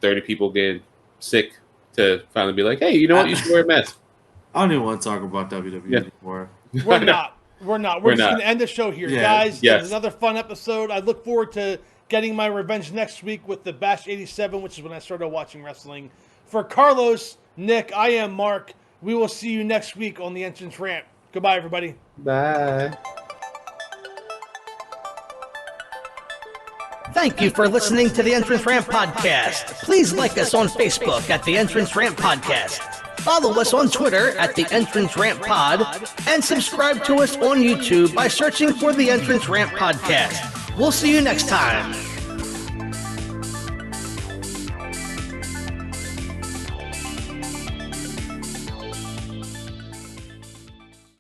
Speaker 4: 30 people getting sick to finally be like, hey, you know what? You should wear a mask.
Speaker 2: I don't even want to talk about WWE anymore.
Speaker 3: We're not. We're just going to end the show here. Guys,
Speaker 4: yes.
Speaker 3: It was another fun episode. I look forward to getting my revenge next week with the Bash 87, which is when I started watching wrestling. For Carlos, Nick, I am Mark. We will see you next week on the Entrance Ramp. Goodbye, everybody.
Speaker 4: Bye.
Speaker 1: Thank you for listening to the Entrance Ramp Podcast. Please like us on Facebook at the Entrance Ramp Podcast. Follow us on Twitter at the Entrance Ramp Pod, and subscribe to us on YouTube by searching for the Entrance Ramp Podcast. We'll see you next time.